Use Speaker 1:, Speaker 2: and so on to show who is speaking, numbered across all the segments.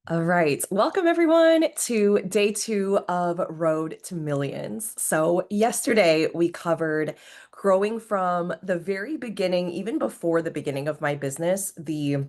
Speaker 1: All right. Welcome everyone to day two of Road to Millions. So, yesterday we covered growing from the very beginning, even before the beginning of my business, the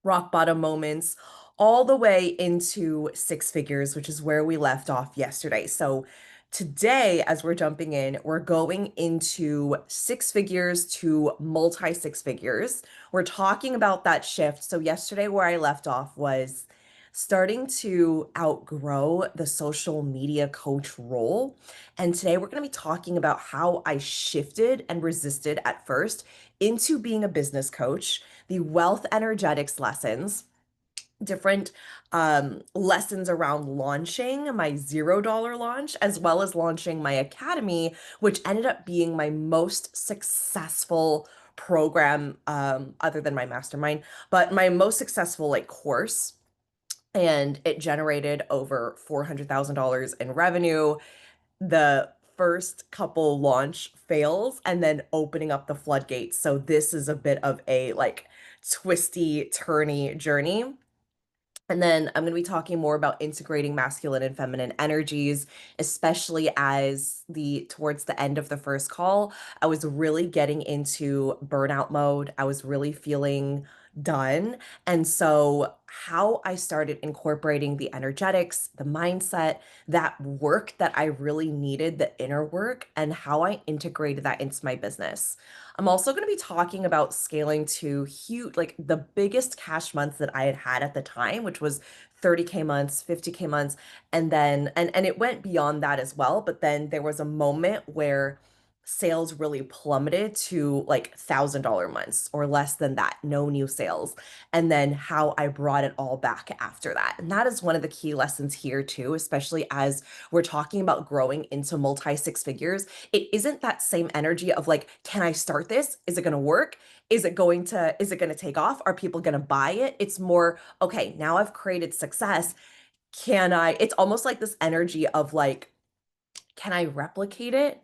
Speaker 1: rock bottom moments, all the way into six figures, which is where we left off yesterday. So, today, as we're jumping in, we're going into six figures to multi six figures. We're talking about that shift. So, yesterday, where I left off was starting to outgrow the social media coach role. And today we're going to be talking about how I shifted and resisted at first into being a business coach, the wealth energetics lessons, different lessons around launching my $0 launch, as well as launching my academy, which ended up being my most successful program, other than my mastermind, but my most successful like course, and it generated over $400,000 in revenue. The first couple launch fails and then opening up the floodgates. So this is a bit of a like twisty, turny journey. And then I'm going to be talking more about integrating masculine and feminine energies, especially as the towards the end of the first call, I was really getting into burnout mode. I was really feeling done. And so how I started incorporating the energetics, the mindset, that work that I really needed, the inner work, and how I integrated that into my business. I'm also going to be talking about scaling to huge, like the biggest cash months that I had had at the time, which was 30K months, 50K months, and then and it went beyond that as well. But then there was a moment where sales really plummeted to like $1,000 months or less than that, no new sales. And then how I brought it all back after that. And that is one of the key lessons here too, especially as we're talking about growing into multi six figures. It isn't that same energy of like, can I start this? Is it going to work? Is it going to take off? Are people going to buy it? It's more, okay, now I've created success. It's almost like this energy of like, can I replicate it?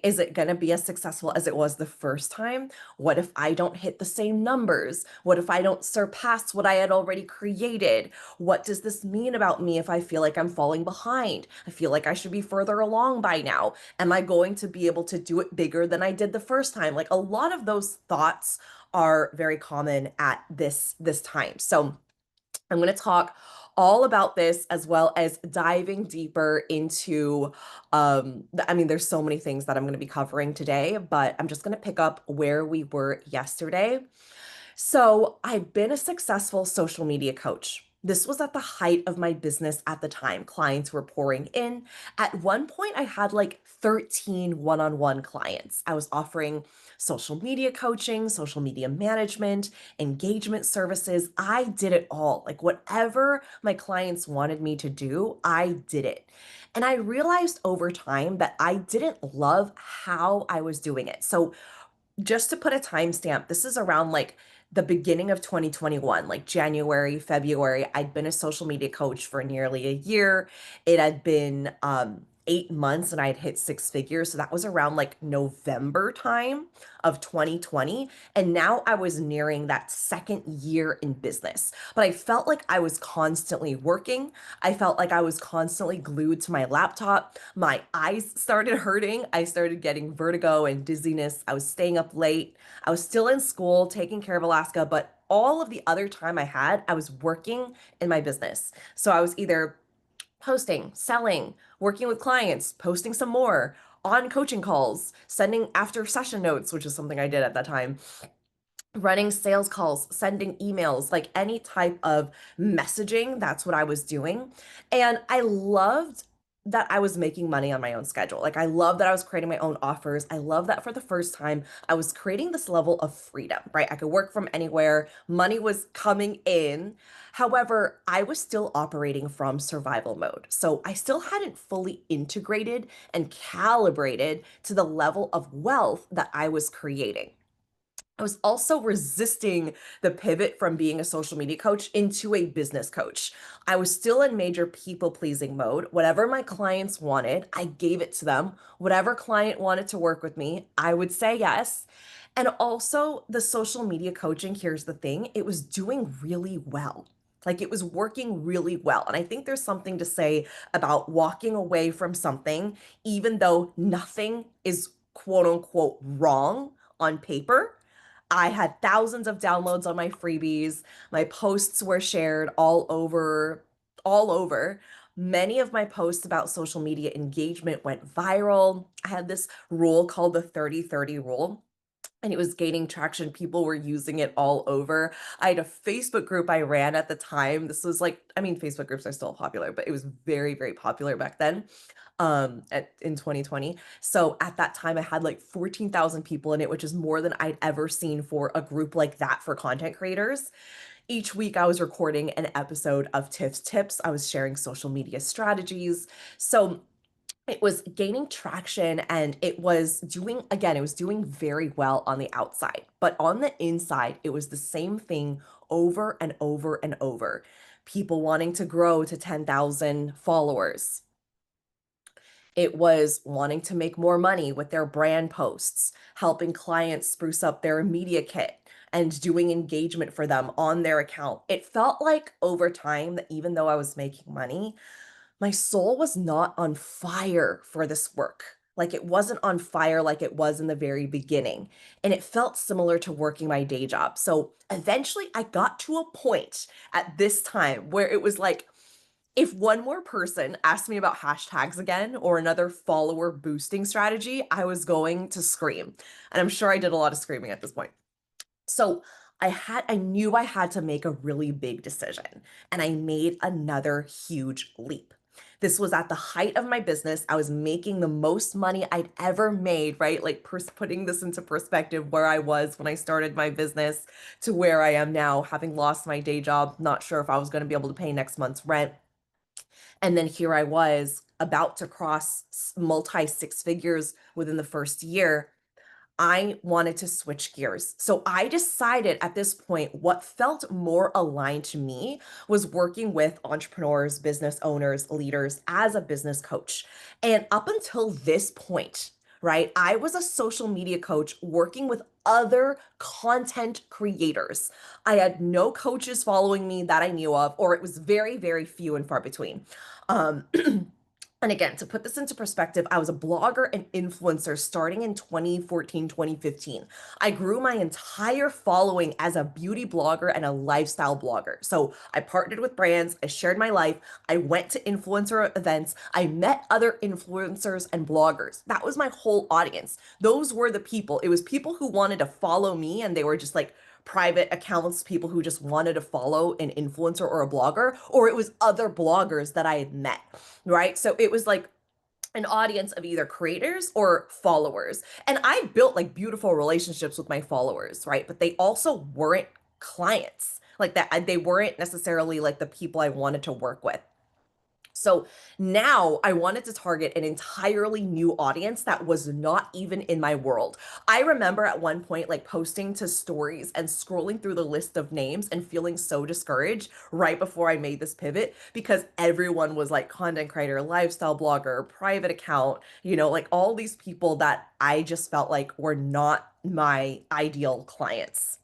Speaker 1: Is it going to be as successful as it was the first time? What if I don't hit the same numbers? What if I don't surpass what I had already created? What does this mean about me if I feel like I'm falling behind? I feel like I should be further along by now. Am I going to be able to do it bigger than I did the first time? Like a lot of those thoughts are very common at this time. So, I'm going to talk all about this as well as diving deeper into I mean there's so many things that I'm going to be covering today, but I'm just going to pick up where we were yesterday. So, I've been a successful social media coach. This was at the height of my business at the time. Clients were pouring in. At one point, I had like 13 one on one clients. I was offering social media coaching, social media management, engagement services. I did it all. Like, whatever my clients wanted me to do, I did it. And I realized over time that I didn't love how I was doing it. So, just to put a timestamp, this is around like the beginning of 2021, like January, February. I'd been a social media coach for nearly a year. It had been 8 months and I had hit six figures. So that was around like November time of 2020. And now I was nearing that second year in business. But I felt like I was constantly working. I felt like I was constantly glued to my laptop. My eyes started hurting. I started getting vertigo and dizziness. I was staying up late. I was still in school taking care of Alaska, but all of the other time I had, I was working in my business. So I was either posting, selling, working with clients, posting some more, on coaching calls, sending after session notes, which is something I did at that time, running sales calls, sending emails, like any type of messaging. That's what I was doing. And I loved that I was making money on my own schedule. Like, I love that I was creating my own offers. I love that for the first time, I was creating this level of freedom, right? I could work from anywhere, money was coming in. However, I was still operating from survival mode. So I still hadn't fully integrated and calibrated to the level of wealth that I was creating. I was also resisting the pivot from being a social media coach into a business coach. I was still in major people pleasing mode. Whatever my clients wanted, I gave it to them. Whatever client wanted to work with me, I would say yes. And also, the social media coaching, here's the thing, it was doing really well. Like it was working really well. And I think there's something to say about walking away from something, even though nothing is quote unquote wrong on paper. I had thousands of downloads on my freebies. My posts were shared all over. Many of my posts about social media engagement went viral. I had this rule called the 30-30 rule, and it was gaining traction. People were using it all over. I had a Facebook group I ran at the time. This was like, I mean, Facebook groups are still popular, but it was very, very popular back then, in 2020. So at that time, I had like 14,000 people in it, which is more than I'd ever seen for a group like that for content creators. Each week, I was recording an episode of Tiff's Tips. I was sharing social media strategies. So it was gaining traction and it was doing very well on the outside. But on the inside, it was the same thing over and over and over. People wanting to grow to 10,000 followers. It was wanting to make more money with their brand posts, helping clients spruce up their media kit, and doing engagement for them on their account. It felt like over time that even though I was making money, my soul was not on fire for this work. Like it wasn't on fire like it was in the very beginning. And it felt similar to working my day job. So eventually I got to a point at this time where it was like, if one more person asked me about hashtags again or another follower boosting strategy, I was going to scream. And I'm sure I did a lot of screaming at this point. So I knew I had to make a really big decision, and I made another huge leap. This was at the height of my business. I was making the most money I'd ever made, right? Like putting this into perspective, where I was when I started my business to where I am now, having lost my day job, not sure if I was going to be able to pay next month's rent. And then here I was about to cross multi six figures within the first year. I wanted to switch gears. So I decided at this point, what felt more aligned to me was working with entrepreneurs, business owners, leaders as a business coach. And up until this point, right, I was a social media coach working with other content creators. I had no coaches following me that I knew of, or it was very, very few and far between. Um, And again, to put this into perspective, I was a blogger and influencer starting in 2014, 2015. I grew my entire following as a beauty blogger and a lifestyle blogger. So I partnered with brands, I shared my life, I went to influencer events, I met other influencers and bloggers. That was my whole audience. Those were the people. It was people who wanted to follow me and they were just like private accounts, people who just wanted to follow an influencer or a blogger, or it was other bloggers that I had met, right? So it was like an audience of either creators or followers. And I built like beautiful relationships with my followers, right? But they also weren't clients like that. They weren't necessarily like the people I wanted to work with. So now I wanted to target an entirely new audience that was not even in my world. I remember at one point, like posting to stories and scrolling through the list of names and feeling so discouraged right before I made this pivot because everyone was like content creator, lifestyle blogger, private account, like all these people that I just felt like were not my ideal clients.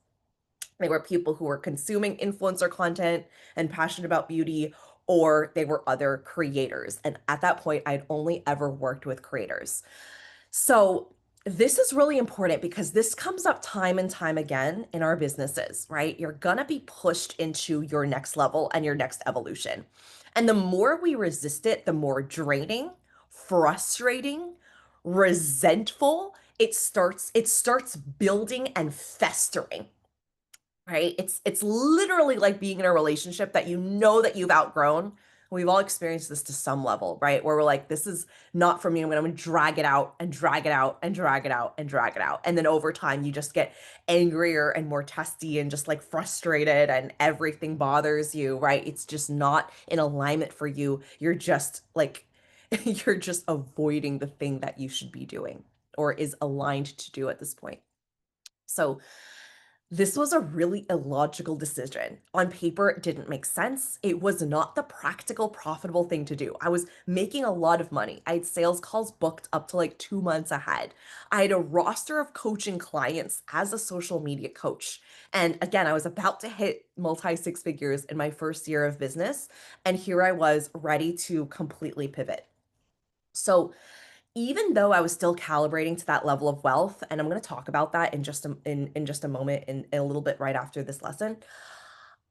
Speaker 1: They were people who were consuming influencer content and passionate about beauty, or they were other creators. And at that point, I'd only ever worked with creators. So this is really important because this comes up time and time again in our businesses, right? You're going to be pushed into your next level and your next evolution. And the more we resist it, the more draining, frustrating, resentful it starts building and festering, right? It's literally like being in a relationship that you know that you've outgrown. We've all experienced this to some level, right? Where we're like, this is not for me. I'm gonna drag it out and drag it out and drag it out and drag it out. And then over time, you just get angrier and more testy and just like frustrated and everything bothers you, right? It's just not in alignment for you. You're just like, you're just avoiding the thing that you should be doing or is aligned to do at this point. So This was a really illogical decision. On paper, it didn't make sense. It was not the practical, profitable thing to do. I was making a lot of money. I had sales calls booked up to like 2 months ahead. I had a roster of coaching clients as a social media coach. And again, I was about to hit multi six figures in my first year of business. And here I was ready to completely pivot. So, even though I was still calibrating to that level of wealth, and I'm going to talk about that in just a moment, in a little bit right after this lesson,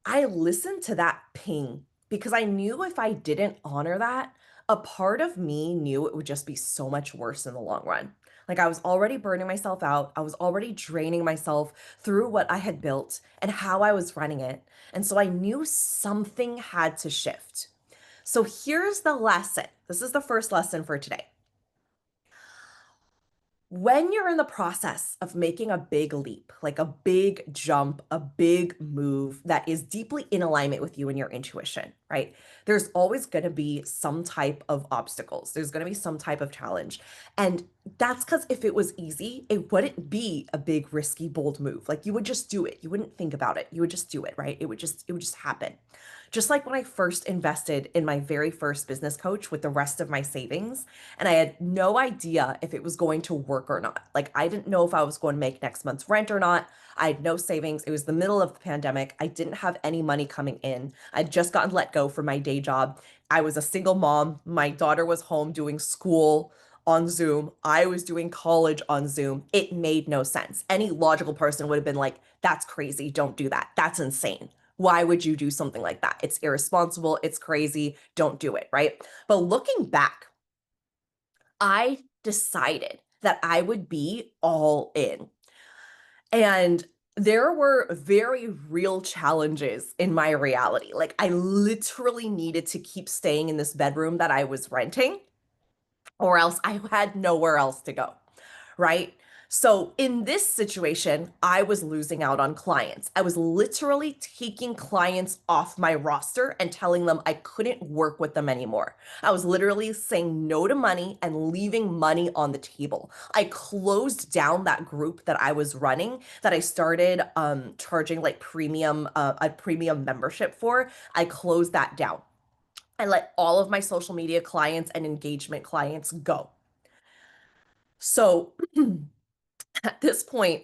Speaker 1: I listened to that ping because I knew if I didn't honor that, a part of me knew it would just be so much worse in the long run. Like I was already burning myself out. I was already draining myself through what I had built and how I was running it. And so I knew something had to shift. So here's the lesson. This is the first lesson for today. When you're in the process of making a big leap, like a big jump, a big move that is deeply in alignment with you and your intuition, right? There's always going to be some type of obstacles. There's going to be some type of challenge. And that's because if it was easy, it wouldn't be a big, risky, bold move. Like you would just do it. You wouldn't think about it. You would just do it, right? It would just happen. Just like when I first invested in my very first business coach with the rest of my savings, and I had no idea if it was going to work or not. Like, I didn't know if I was going to make next month's rent or not. I had no savings. It was the middle of the pandemic. I didn't have any money coming in. I'd just gotten let go from my day job. I was a single mom. My daughter was home doing school on Zoom. I was doing college on Zoom. It made no sense. Any logical person would have been like, that's crazy. Don't do that. That's insane. Why would you do something like that? It's irresponsible. It's crazy. Don't do it. Right. But looking back, I decided that I would be all in. And there were very real challenges in my reality. Like, I literally needed to keep staying in this bedroom that I was renting or else I had nowhere else to go, right? So in this situation, I was losing out on clients. I was literally taking clients off my roster and telling them I couldn't work with them anymore. I was literally saying no to money and leaving money on the table. I closed down that group that I was running that I started charging like a premium membership for. I closed that down. I let all of my social media clients and engagement clients go. So at this point,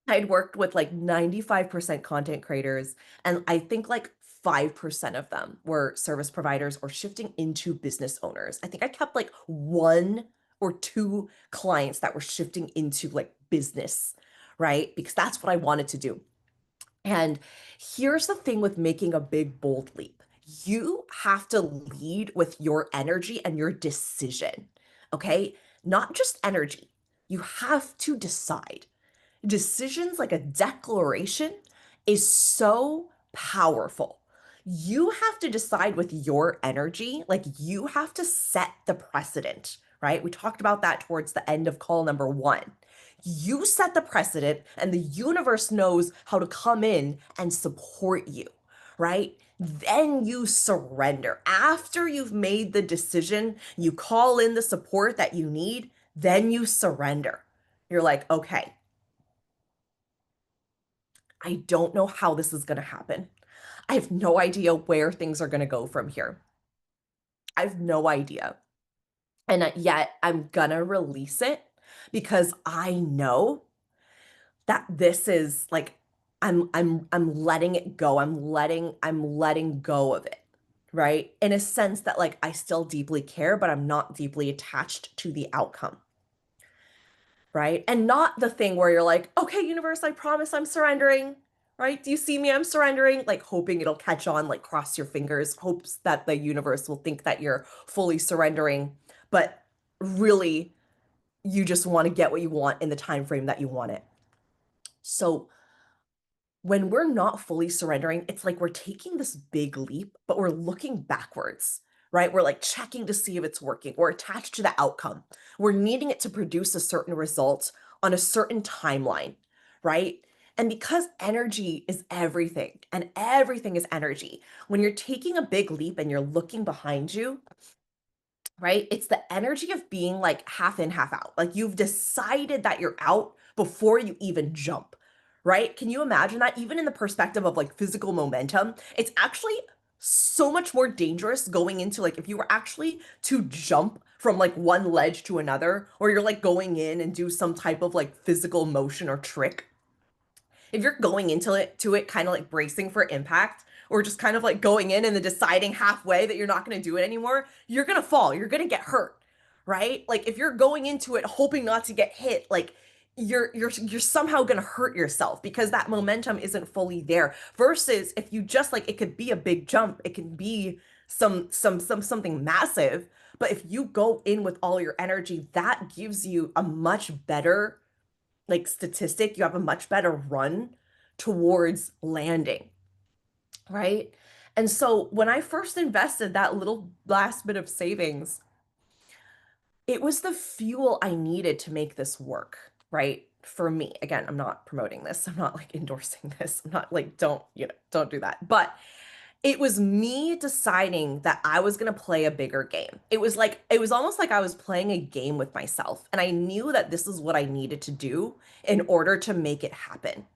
Speaker 1: I'd worked with like 95% content creators, and I think like 5% of them were service providers or shifting into business owners. I think I kept like one or two clients that were shifting into like business, right? Because that's what I wanted to do. And here's the thing with making a big, bold leap. You have to lead with your energy and your decision, okay? Not just energy. You have to decide. Decisions like a declaration is so powerful. You have to decide with your energy, like you have to set the precedent, right? We talked about that towards the end of call number one. You set the precedent, and the universe knows how to come in and support you, right? Then you surrender. After you've made the decision, you call in the support that you need, then you surrender. You're like, okay, I don't know how this is going to happen. I have no idea where things are going to go from here. I have no idea. And yet I'm going to release it because I know that this is like I'm letting it go. I'm letting go of it. Right? In a sense that like I still deeply care, but I'm not deeply attached to the outcome. Right? And not the thing where you're like, okay, universe, I promise I'm surrendering. Right? Do you see me? I'm surrendering, like hoping it'll catch on, like cross your fingers, hopes that the universe will think that you're fully surrendering. But really, you just want to get what you want in the time frame that you want it. So when we're not fully surrendering, it's like we're taking this big leap, but we're looking backwards, right? We're like checking to see if it's working. We're attached to the outcome. We're needing it to produce a certain result on a certain timeline, right? And because energy is everything and everything is energy, when you're taking a big leap and you're looking behind you, right? It's the energy of being like half in, half out. Like you've decided that you're out before you even jump, right? Can you imagine that? Even in the perspective of like physical momentum, it's actually so much more dangerous going into like if you were actually to jump from like one ledge to another, or you're like going in and do some type of like physical motion or trick. If you're going into it kind of like bracing for impact, or just kind of like going in and then deciding halfway that you're not going to do it anymore, you're going to fall. You're going to get hurt, right? Like if you're going into it hoping not to get hit, like you're somehow going to hurt yourself because that momentum isn't fully there. Versus if you just like it could be a big jump, it can be something massive, but if you go in with all your energy, that gives you a much better like statistic, you have a much better run towards landing, right? And so when I first invested that little last bit of savings, it was the fuel I needed to make this work, right? For me. Again, I'm not promoting this. I'm not like endorsing this. I'm not like, don't do that. But it was me deciding that I was going to play a bigger game. It was almost like I was playing a game with myself. And I knew that this is what I needed to do in order to make it happen,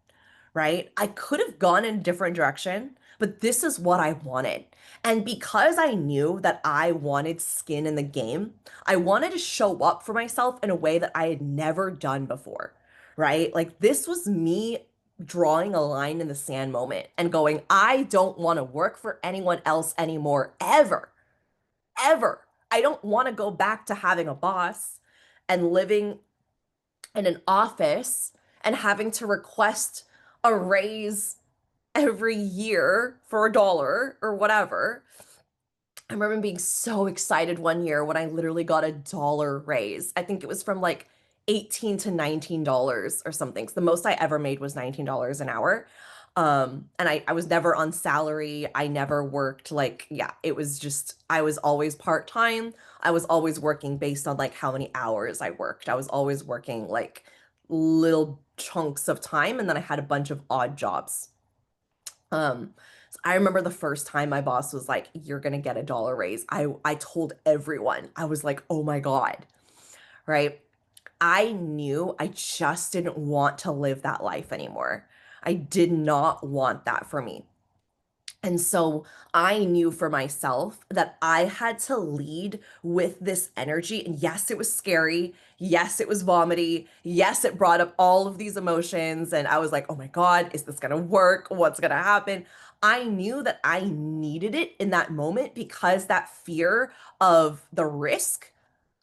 Speaker 1: right? I could have gone in a different direction, but this is what I wanted. And because I knew that I wanted skin in the game, I wanted to show up for myself in a way that I had never done before, right? Like this was me drawing a line in the sand moment and going, I don't want to work for anyone else anymore, ever, ever. I don't want to go back to having a boss and living in an office and having to request a raise every year for a dollar or whatever. I remember being so excited one year when I literally got a dollar raise. I think it was from like 18 to $19 or something. So the most I ever made was $19 an hour. And I was never on salary. I never worked like, yeah, it was just, I was always part-time. I was always working based on like how many hours I worked. I was always working like little chunks of time. And then I had a bunch of odd jobs. So I remember the first time my boss was like, "You're gonna get a dollar raise." I told everyone. I was like, "Oh my God." Right? I knew I just didn't want to live that life anymore. I did not want that for me. And so I knew for myself that I had to lead with this energy. And yes, it was scary. Yes, it was vomity. Yes, it brought up all of these emotions. And I was like, oh my God, is this going to work? What's going to happen? I knew that I needed it in that moment because that fear of the risk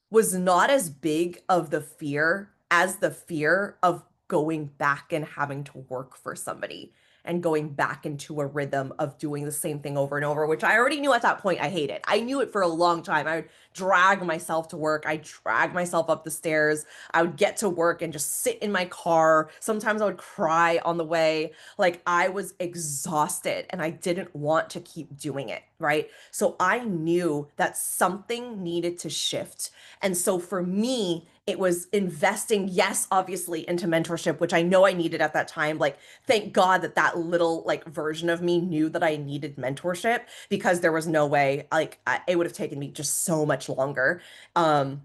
Speaker 1: was not as big of the fear as the fear of going back and having to work for somebody and going back into a rhythm of doing the same thing over and over, which I already knew at that point I hated. I knew it for a long time. I would drag myself to work. I drag myself up the stairs. I would get to work and just sit in my car. Sometimes I would cry on the way. Like I was exhausted and I didn't want to keep doing it, right? So I knew that something needed to shift. And so for me, it was investing, yes, obviously into mentorship, which I know I needed at that time. Like, thank God that that little like version of me knew that I needed mentorship because there was no way, like, it would have taken me just so much longer. Um,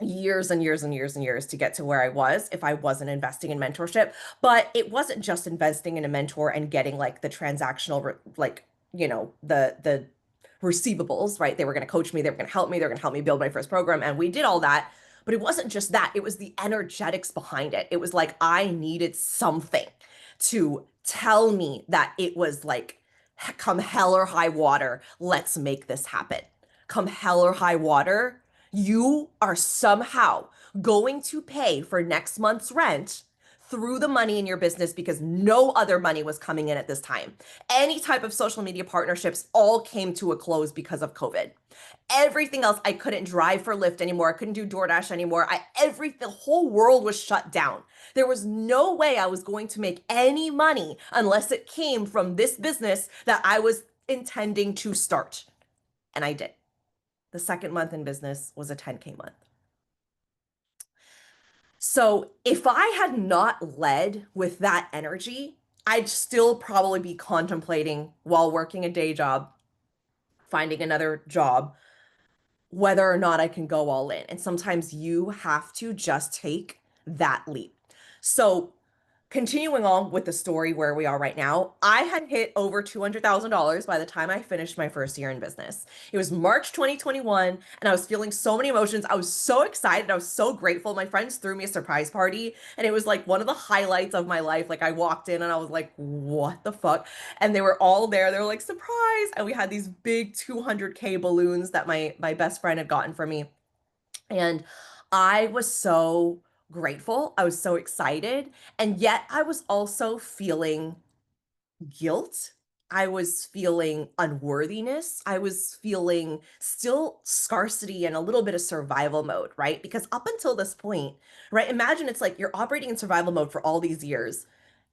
Speaker 1: Years and years and years and years to get to where I was if I wasn't investing in mentorship. But it wasn't just investing in a mentor and getting like the transactional, like, the receivables, right? They were going to coach me, they were going to help me, they were going to help me build my first program. And we did all that. But it wasn't just that, it was the energetics behind it. It was like I needed something to tell me that it was like, come hell or high water, let's make this happen. Come hell or high water, you are somehow going to pay for next month's rent through the money in your business because no other money was coming in at this time. Any type of social media partnerships all came to a close because of COVID. Everything else, I couldn't drive for Lyft anymore. I couldn't do DoorDash anymore. The whole world was shut down. There was no way I was going to make any money unless it came from this business that I was intending to start. And I did. The second month in business was a 10K month. So if I had not led with that energy, I'd still probably be contemplating while working a day job, finding another job, whether or not I can go all in. And sometimes you have to just take that leap. So continuing on with the story where we are right now, I had hit over $200,000 by the time I finished my first year in business. It was March 2021, and I was feeling so many emotions. I was so excited. I was so grateful. My friends threw me a surprise party, and it was like one of the highlights of my life. Like, I walked in and I was like, what the fuck? And they were all there. They were like, surprise. And we had these big 200K balloons that my best friend had gotten for me. And I was so grateful. I was so excited. And yet I was also feeling guilt. I was feeling unworthiness. I was feeling still scarcity and a little bit of survival mode, right? Because up until this point, right? Imagine it's like you're operating in survival mode for all these years.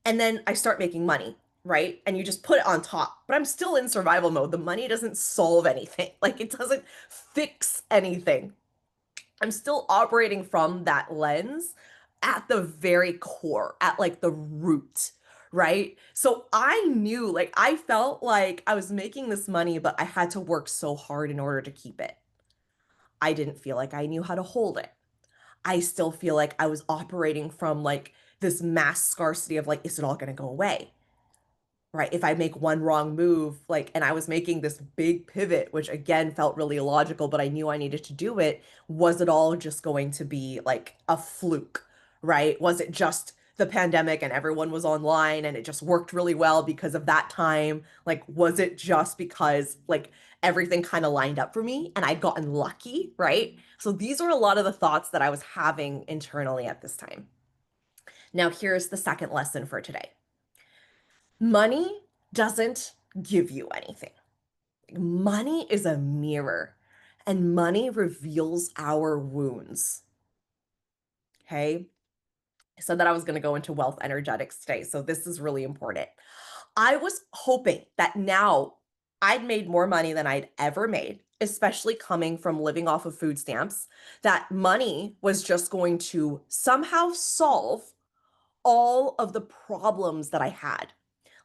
Speaker 1: And then I start making money, right? And you just put it on top. But I'm still in survival mode. The money doesn't solve anything, like it doesn't fix anything. I'm still operating from that lens at the very core, at like the root, right? So I knew, like, I felt like I was making this money, but I had to work so hard in order to keep it. I didn't feel like I knew how to hold it. I still feel like I was operating from like this mass scarcity of like, is it all going to go away? Right? If I make one wrong move, like, and I was making this big pivot, which again felt really illogical, but I knew I needed to do it. Was it all just going to be like a fluke, right? Was it just the pandemic and everyone was online and it just worked really well because of that time? Like, was it just because like everything kind of lined up for me and I'd gotten lucky, right? So these are a lot of the thoughts that I was having internally at this time. Now, here's the second lesson for today. Money doesn't give you anything. Money is a mirror, and money reveals our wounds. Okay. I said that I was going to go into wealth energetics today. So this is really important. I was hoping that now I'd made more money than I'd ever made, especially coming from living off of food stamps, that money was just going to somehow solve all of the problems that I had,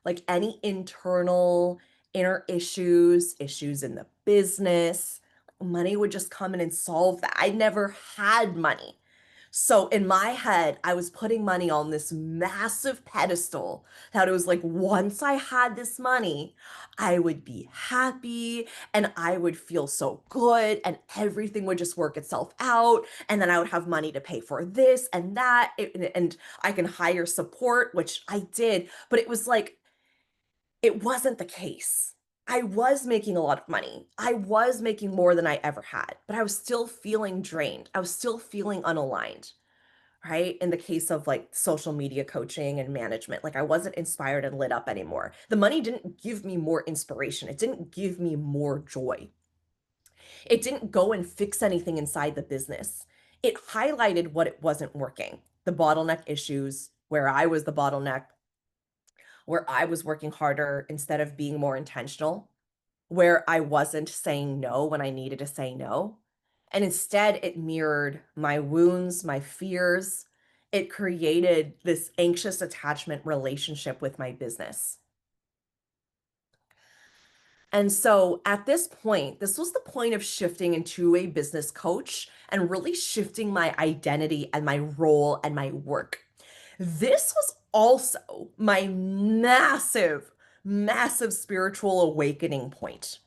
Speaker 1: like any internal inner issues, issues in the business. Money would just come in and solve that. I never had money. So in my head, I was putting money on this massive pedestal that it was like, once I had this money, I would be happy and I would feel so good and everything would just work itself out. And then I would have money to pay for this and that. And I can hire support, which I did. But it was like, it wasn't the case. I was making a lot of money. I was making more than I ever had, but I was still feeling drained. I was still feeling unaligned, right? In the case of like social media coaching and management, like I wasn't inspired and lit up anymore. The money didn't give me more inspiration. It didn't give me more joy. It didn't go and fix anything inside the business. It highlighted what it wasn't working, the bottleneck issues, where I was the bottleneck, where I was working harder instead of being more intentional, where I wasn't saying no when I needed to say no. And instead, it mirrored my wounds, my fears. It created this anxious attachment relationship with my business. And so at this point, this was the point of shifting into a business coach and really shifting my identity and my role and my work. This was also my massive, massive spiritual awakening point.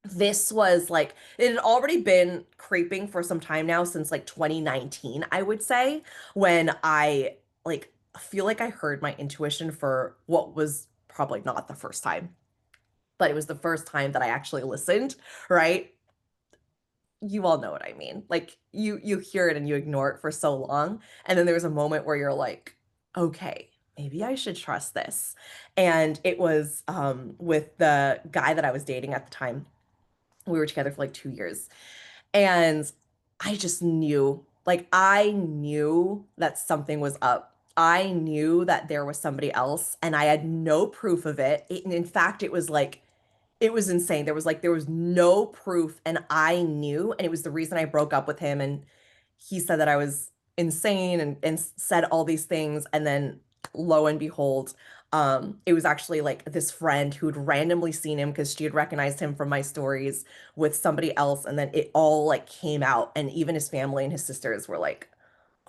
Speaker 1: This was like, it had already been creeping for some time now, since like 2019, I would say, when I like feel like I heard my intuition for what was probably not the first time, but it was the first time that I actually listened, right? You all know what I mean. Like you hear it and you ignore it for so long, and then there's a moment where you're like, okay, maybe I should trust this. And it was with the guy that I was dating at the time. We were together for like 2 years, and I just knew, like I knew that something was up. I knew that there was somebody else, and I had no proof of it. And in fact, it was like it was insane. There was no proof, and I knew, and it was the reason I broke up with him. And he said that I was insane and said all these things. And then lo and behold, it was actually like this friend who'd randomly seen him because she had recognized him from my stories with somebody else. And then it all like came out. And even his family and his sisters were like,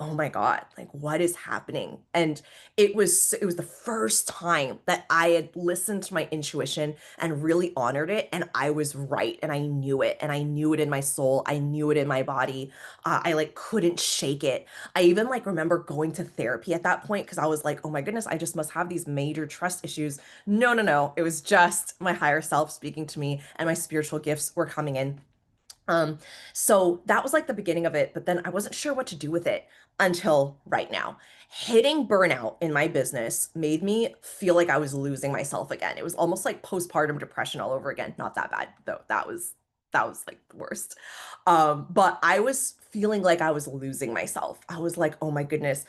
Speaker 1: oh my God, like what is happening? And it was the first time that I had listened to my intuition and really honored it, and I was right, and I knew it, and I knew it in my soul, I knew it in my body. I like couldn't shake it. I even like remember going to therapy at that point because I was like, oh my goodness, I just must have these major trust issues. No, no, no. It was just my higher self speaking to me, and my spiritual gifts were coming in. um, so that was like the beginning of it, but then I wasn't sure what to do with it until right now. Hitting burnout in my business made me feel like I was losing myself again. It was almost like postpartum depression all over again. Not that bad, though. That was like the worst. But I was feeling like I was losing myself. I was like, oh my goodness,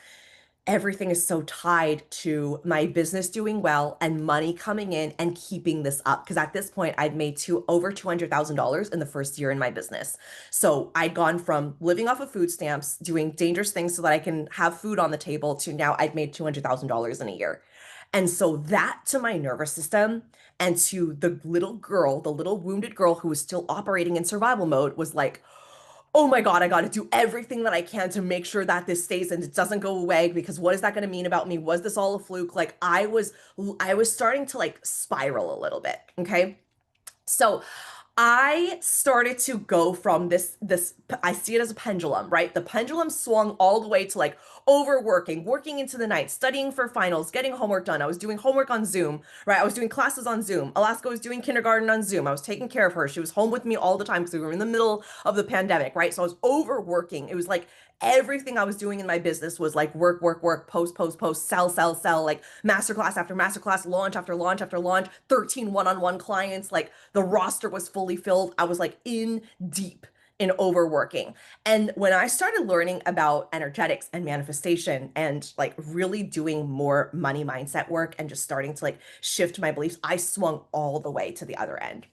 Speaker 1: everything is so tied to my business doing well and money coming in and keeping this up. Because at this point, I'd made over $200,000 in the first year in my business. So I'd gone from living off of food stamps, doing dangerous things so that I can have food on the table, to now I'd made $200,000 in a year. And so that to my nervous system and to the little girl, the little wounded girl who was still operating in survival mode, was like, oh my God, I got to do everything that I can to make sure that this stays and it doesn't go away, because what is that going to mean about me? Was this all a fluke? Like I was starting to like spiral a little bit. Okay. So I started to go from this I see it as a pendulum, right? The pendulum swung all the way to like overworking, working into the night, studying for finals, getting homework done. I was doing homework on Zoom, right? I was doing classes on Zoom. Alaska was doing kindergarten on Zoom. I was taking care of her. She was home with me all the time because we were in the middle of the pandemic, right? So I was overworking. It was like everything I was doing in my business was like work, work, work, post, post, post, sell, sell, sell, like masterclass after masterclass, launch after launch after launch, 13 one-on-one clients. Like the roster was fully filled. I was like in deep in overworking. And when I started learning about energetics and manifestation and like really doing more money mindset work and just starting to like shift my beliefs, I swung all the way to the other end.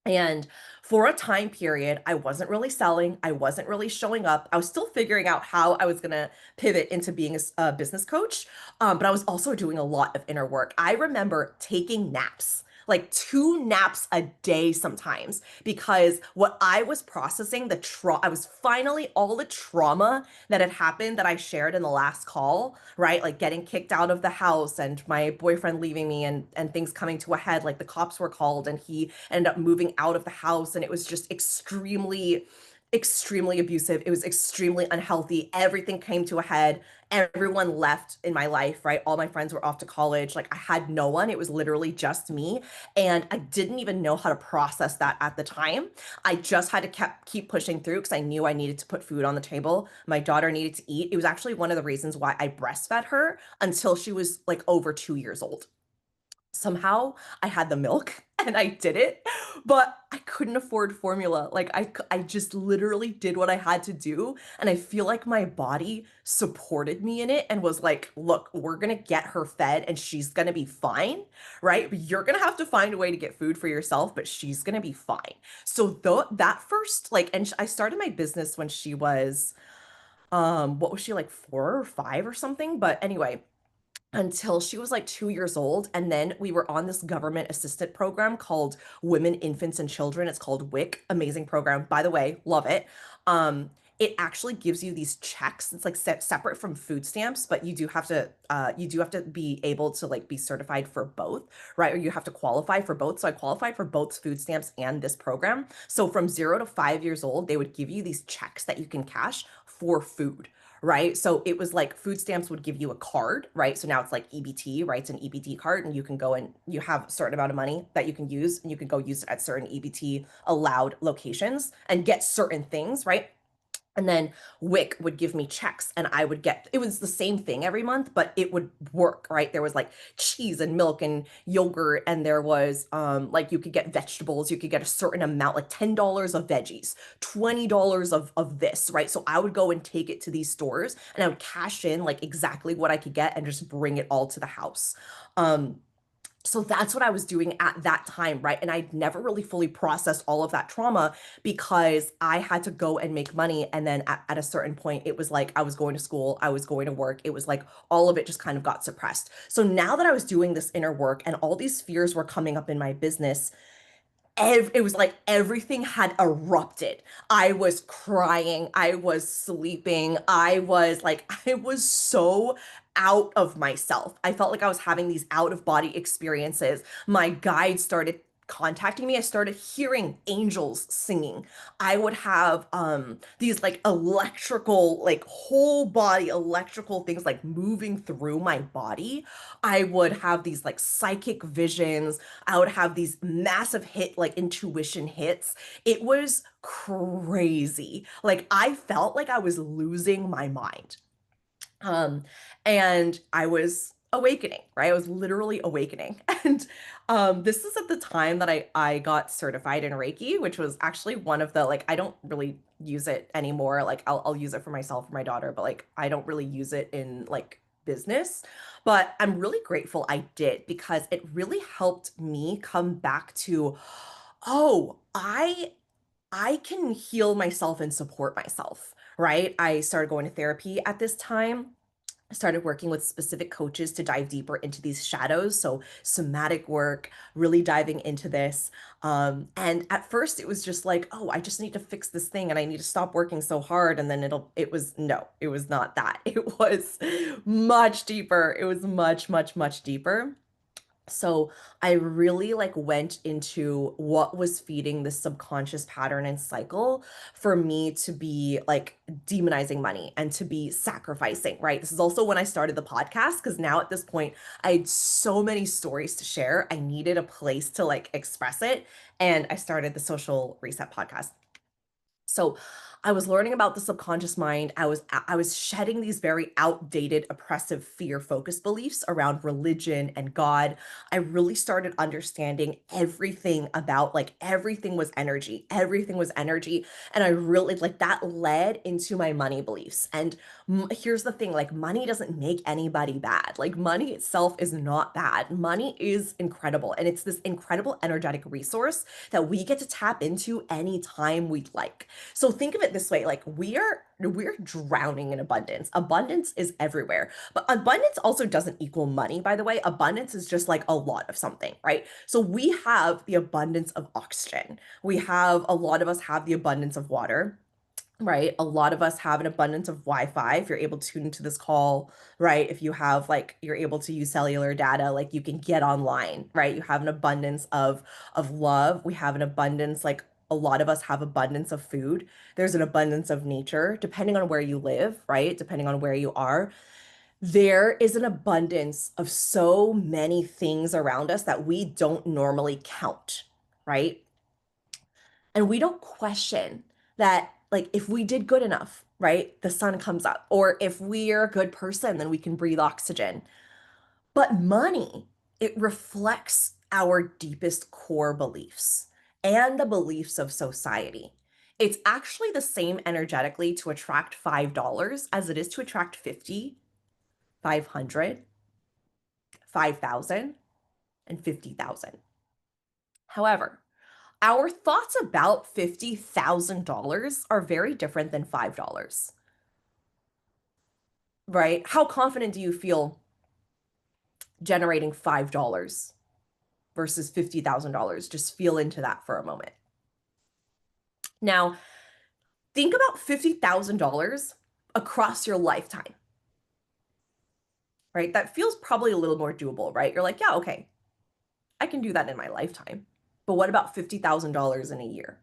Speaker 1: And for a time period, I wasn't really selling. I wasn't really showing up. I was still figuring out how I was going to pivot into being a business coach. But I was also doing a lot of inner work. I remember taking naps, like 2 naps a day sometimes, because what I was processing, I was finally all the trauma that had happened that I shared in the last call, right? Like getting kicked out of the house and my boyfriend leaving me, and things coming to a head. Like the cops were called and he ended up moving out of the house, and it was just extremely abusive. It was extremely unhealthy. Everything came to a head. Everyone left in my life, right? All my friends were off to college. Like I had no one. It was literally just me. And I didn't even know how to process that at the time. I just had to keep pushing through because I knew I needed to put food on the table. My daughter needed to eat. It was actually one of the reasons why I breastfed her until she was like over 2 years old. Somehow I had the milk and I did it, but I couldn't afford formula. Like I just literally did what I had to do. And I feel like my body supported me in it and was like, look, we're going to get her fed and she's going to be fine, right? But you're going to have to find a way to get food for yourself, but she's going to be fine. So that first, like, and I started my business when she was, what was she, like 4 or 5 or something? But anyway, until she was like 2 years old. And then we were on this government assistant program called Women, Infants, and Children. It's called WIC. Amazing program. By the way, love it. It actually gives you these checks. It's like separate from food stamps, but you do have to be able to like be certified for both, right? Or you have to qualify for both. So I qualified for both food stamps and this program. So from 0 to 5 years old, they would give you these checks that you can cash for food, right? So it was like food stamps would give you a card, right? So now it's like EBT, right? It's an EBT card, and you can go and you have a certain amount of money that you can use, and you can go use it at certain EBT allowed locations and get certain things, right? And then WIC would give me checks, and I would get, it was the same thing every month, but it would work, right? There was like cheese and milk and yogurt, and there was like you could get vegetables, you could get a certain amount, like $10 of veggies, $20 of this, right? So I would go and take it to these stores and I would cash in like exactly what I could get and just bring it all to the house. Um, so that's what I was doing at that time, right? And I'd never really fully processed all of that trauma because I had to go and make money. And then at a certain point, it was like I was going to school, I was going to work. It was like all of it just kind of got suppressed. So now that I was doing this inner work and all these fears were coming up in my business, it was like everything had erupted. I was crying, I was sleeping, I was like, I was so out of myself. I felt like I was having these out of body experiences. My guide started contacting me. I started hearing angels singing. I would have these like electrical, like whole body electrical things like moving through my body. I would have these like psychic visions. I would have these massive like intuition hits. It was crazy. Like I felt like I was losing my mind. Um, and I was awakening, right? I was literally awakening. And this is at the time that I got certified in Reiki, which was actually one of the like I don't really use it anymore. Like I'll use it for myself or my daughter, but like I don't really use it in like business. But I'm really grateful I did because it really helped me come back to, oh, I can heal myself and support myself, right? I started going to therapy at this time. I started working with specific coaches to dive deeper into these shadows. So, somatic work, really diving into this. And at first, it was just like, oh, I just need to fix this thing and I need to stop working so hard. And then it was, no, it was not that. It was much deeper. It was much, much, much deeper. So I really like went into what was feeding this subconscious pattern and cycle for me to be like demonizing money and to be sacrificing, right? This is also when I started the podcast because now at this point I had so many stories to share. I needed a place to like express it. And I started the Social Reset podcast. So I was learning about the subconscious mind. I was shedding these very outdated, oppressive, fear-focused beliefs around religion and God. I really started understanding everything about like everything was energy. Everything was energy. And I really like that led into my money beliefs. And here's the thing, like money doesn't make anybody bad. Like money itself is not bad. Money is incredible. And it's this incredible energetic resource that we get to tap into anytime we'd like. So think of it this way, like we're drowning in abundance. Abundance is everywhere. But abundance also doesn't equal money, by the way. Abundance is just like a lot of something, right? So we have the abundance of oxygen. A lot of us have the abundance of water. Right. A lot of us have an abundance of Wi-Fi. If you're able to tune into this call, right? If you have like you're able to use cellular data, like you can get online, right? You have an abundance of love. We have an abundance, like a lot of us have abundance of food. There's an abundance of nature, depending on where you live, right? Depending on where you are. There is an abundance of so many things around us that we don't normally count, right? And we don't question that, like, if we did good enough, right, the sun comes up. Or if we're a good person, then we can breathe oxygen. But money, it reflects our deepest core beliefs and the beliefs of society. It's actually the same energetically to attract $5 as it is to attract 50, 500, 5,000, and 50,000. However, our thoughts about $50,000 are very different than $5, right? How confident do you feel generating $5 versus $50,000? Just feel into that for a moment. Now, think about $50,000 across your lifetime, right? That feels probably a little more doable, right? You're like, yeah, okay, I can do that in my lifetime. But what about $50,000 in a year?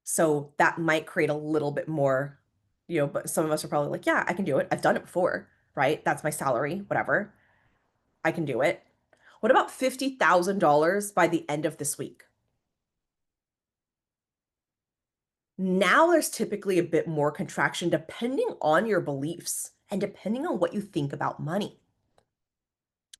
Speaker 1: So that might create a little bit more, but some of us are probably like, yeah, I can do it. I've done it before, right? That's my salary, whatever. I can do it. What about $50,000 by the end of this week? Now there's typically a bit more contraction depending on your beliefs and depending on what you think about money.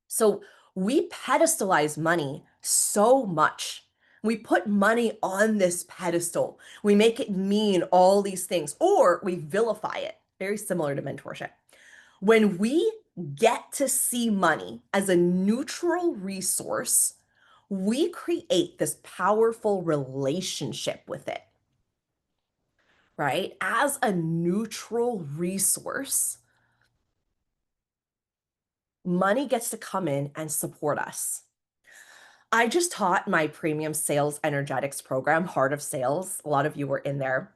Speaker 1: So we pedestalize money so much. We put money on this pedestal. We make it mean all these things, or we vilify it, very similar to mentorship. When we get to see money as a neutral resource, we create this powerful relationship with it, right? As a neutral resource, Money gets to come in and support us. I just taught my premium sales energetics program, Heart of Sales. A lot of you were in there.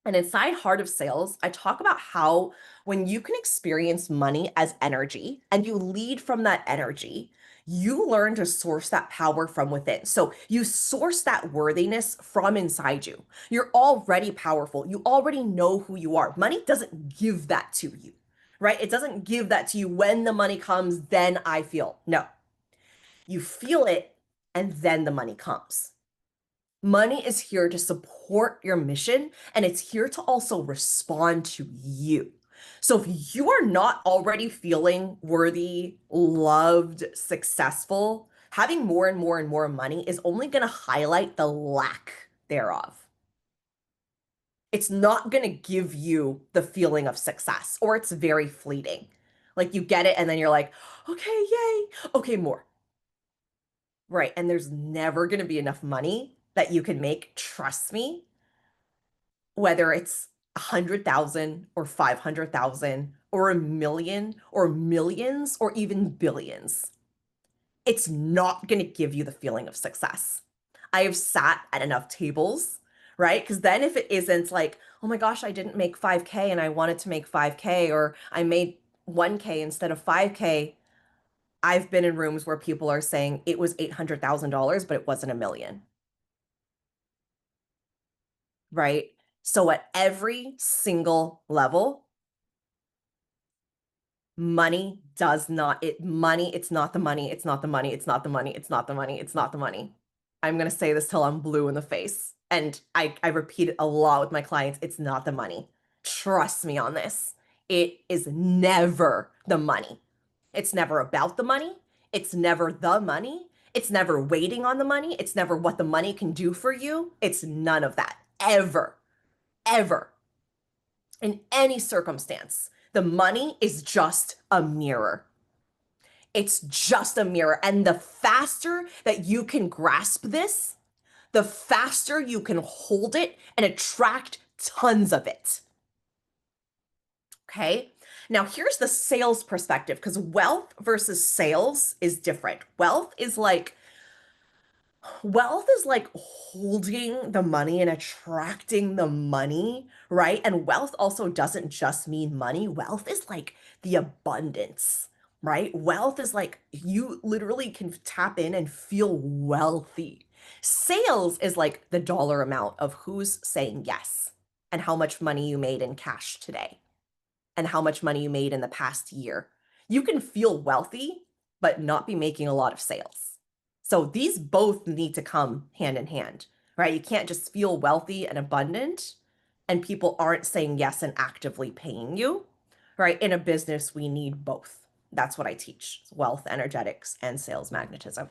Speaker 1: And inside Heart of Sales, I talk about how when you can experience money as energy and you lead from that energy, you learn to source that power from within. So you source that worthiness from inside you. You're already powerful. You already know who you are. Money doesn't give that to you, right? It doesn't give that to you when the money comes, then I feel. No, you feel it and then the money comes. Money is here to support your mission and it's here to also respond to you. So if you are not already feeling worthy, loved, successful, having more and more and more money is only going to highlight the lack thereof. It's not going to give you the feeling of success, or it's very fleeting. Like you get it and then you're like, okay, yay. Okay, more. Right. And there's never going to be enough money that you can make. Trust me, whether it's 100,000 or 500,000 or a million or millions or even billions. It's not going to give you the feeling of success. I have sat at enough tables, right? Because then if it isn't like, oh my gosh, I didn't make 5K and I wanted to make 5K, or I made 1K instead of 5K, I've been in rooms where people are saying it was $800,000, but it wasn't a million, right? So at every single level, money does not, it's not the money, it's not the money, it's not the money, it's not the money, it's not the money. I'm gonna say this till I'm blue in the face. And I repeat it a lot with my clients. It's not the money. Trust me on this. It is never the money. It's never about the money. It's never the money. It's never waiting on the money. It's never what the money can do for you. It's none of that. Ever. Ever. In any circumstance. The money is just a mirror. It's just a mirror. And the faster that you can grasp this, the faster you can hold it and attract tons of it. Okay. Now, here's the sales perspective because wealth versus sales is different. Wealth is like holding the money and attracting the money, right? And wealth also doesn't just mean money. Wealth is like the abundance, right? Wealth is like you literally can tap in and feel wealthy. Sales is like the dollar amount of who's saying yes and how much money you made in cash today and how much money you made in the past year. You can feel wealthy, but not be making a lot of sales. So these both need to come hand in hand, right? You can't just feel wealthy and abundant and people aren't saying yes and actively paying you, right? In a business, we need both. That's what I teach, wealth, energetics, and sales magnetism.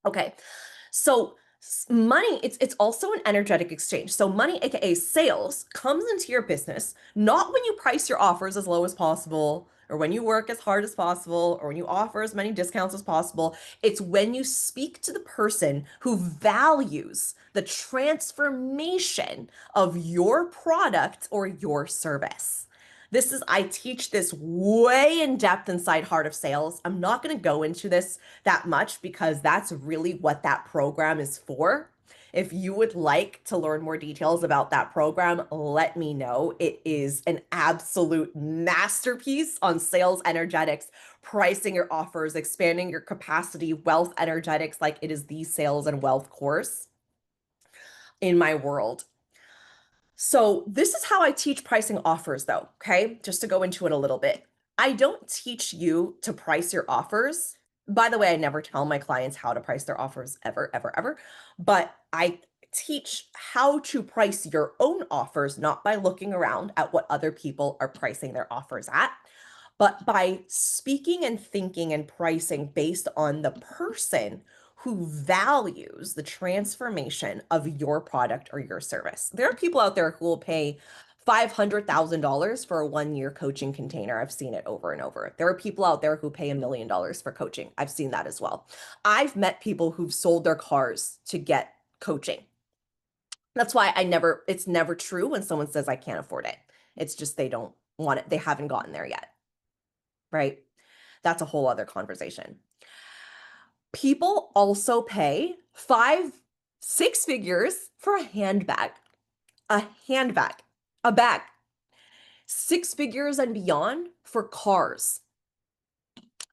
Speaker 1: Okay. So money, it's also an energetic exchange. So money, aka sales, comes into your business not when you price your offers as low as possible or when you work as hard as possible or when you offer as many discounts as possible. It's when you speak to the person who values the transformation of your product or your service. I teach this way in depth inside Heart of Sales. I'm not going to go into this that much because that's really what that program is for. If you would like to learn more details about that program, let me know. It is an absolute masterpiece on sales energetics, pricing your offers, expanding your capacity, wealth energetics. Like it is the sales and wealth course in my world. So this is how I teach pricing offers though, okay? Just to go into it a little bit. I don't teach you to price your offers. By the way, I never tell my clients how to price their offers ever, ever, ever. But I teach how to price your own offers, not by looking around at what other people are pricing their offers at, but by speaking and thinking and pricing based on the person who values the transformation of your product or your service. There are people out there who will pay $500,000 for a 1 year coaching container. I've seen it over and over. There are people out there who pay $1 million for coaching. I've seen that as well. I've met people who've sold their cars to get coaching. That's why it's never true when someone says I can't afford it. It's just they don't want it. They haven't gotten there yet. Right. That's a whole other conversation. People also pay five, six figures for a handbag, a bag, six figures and beyond for cars.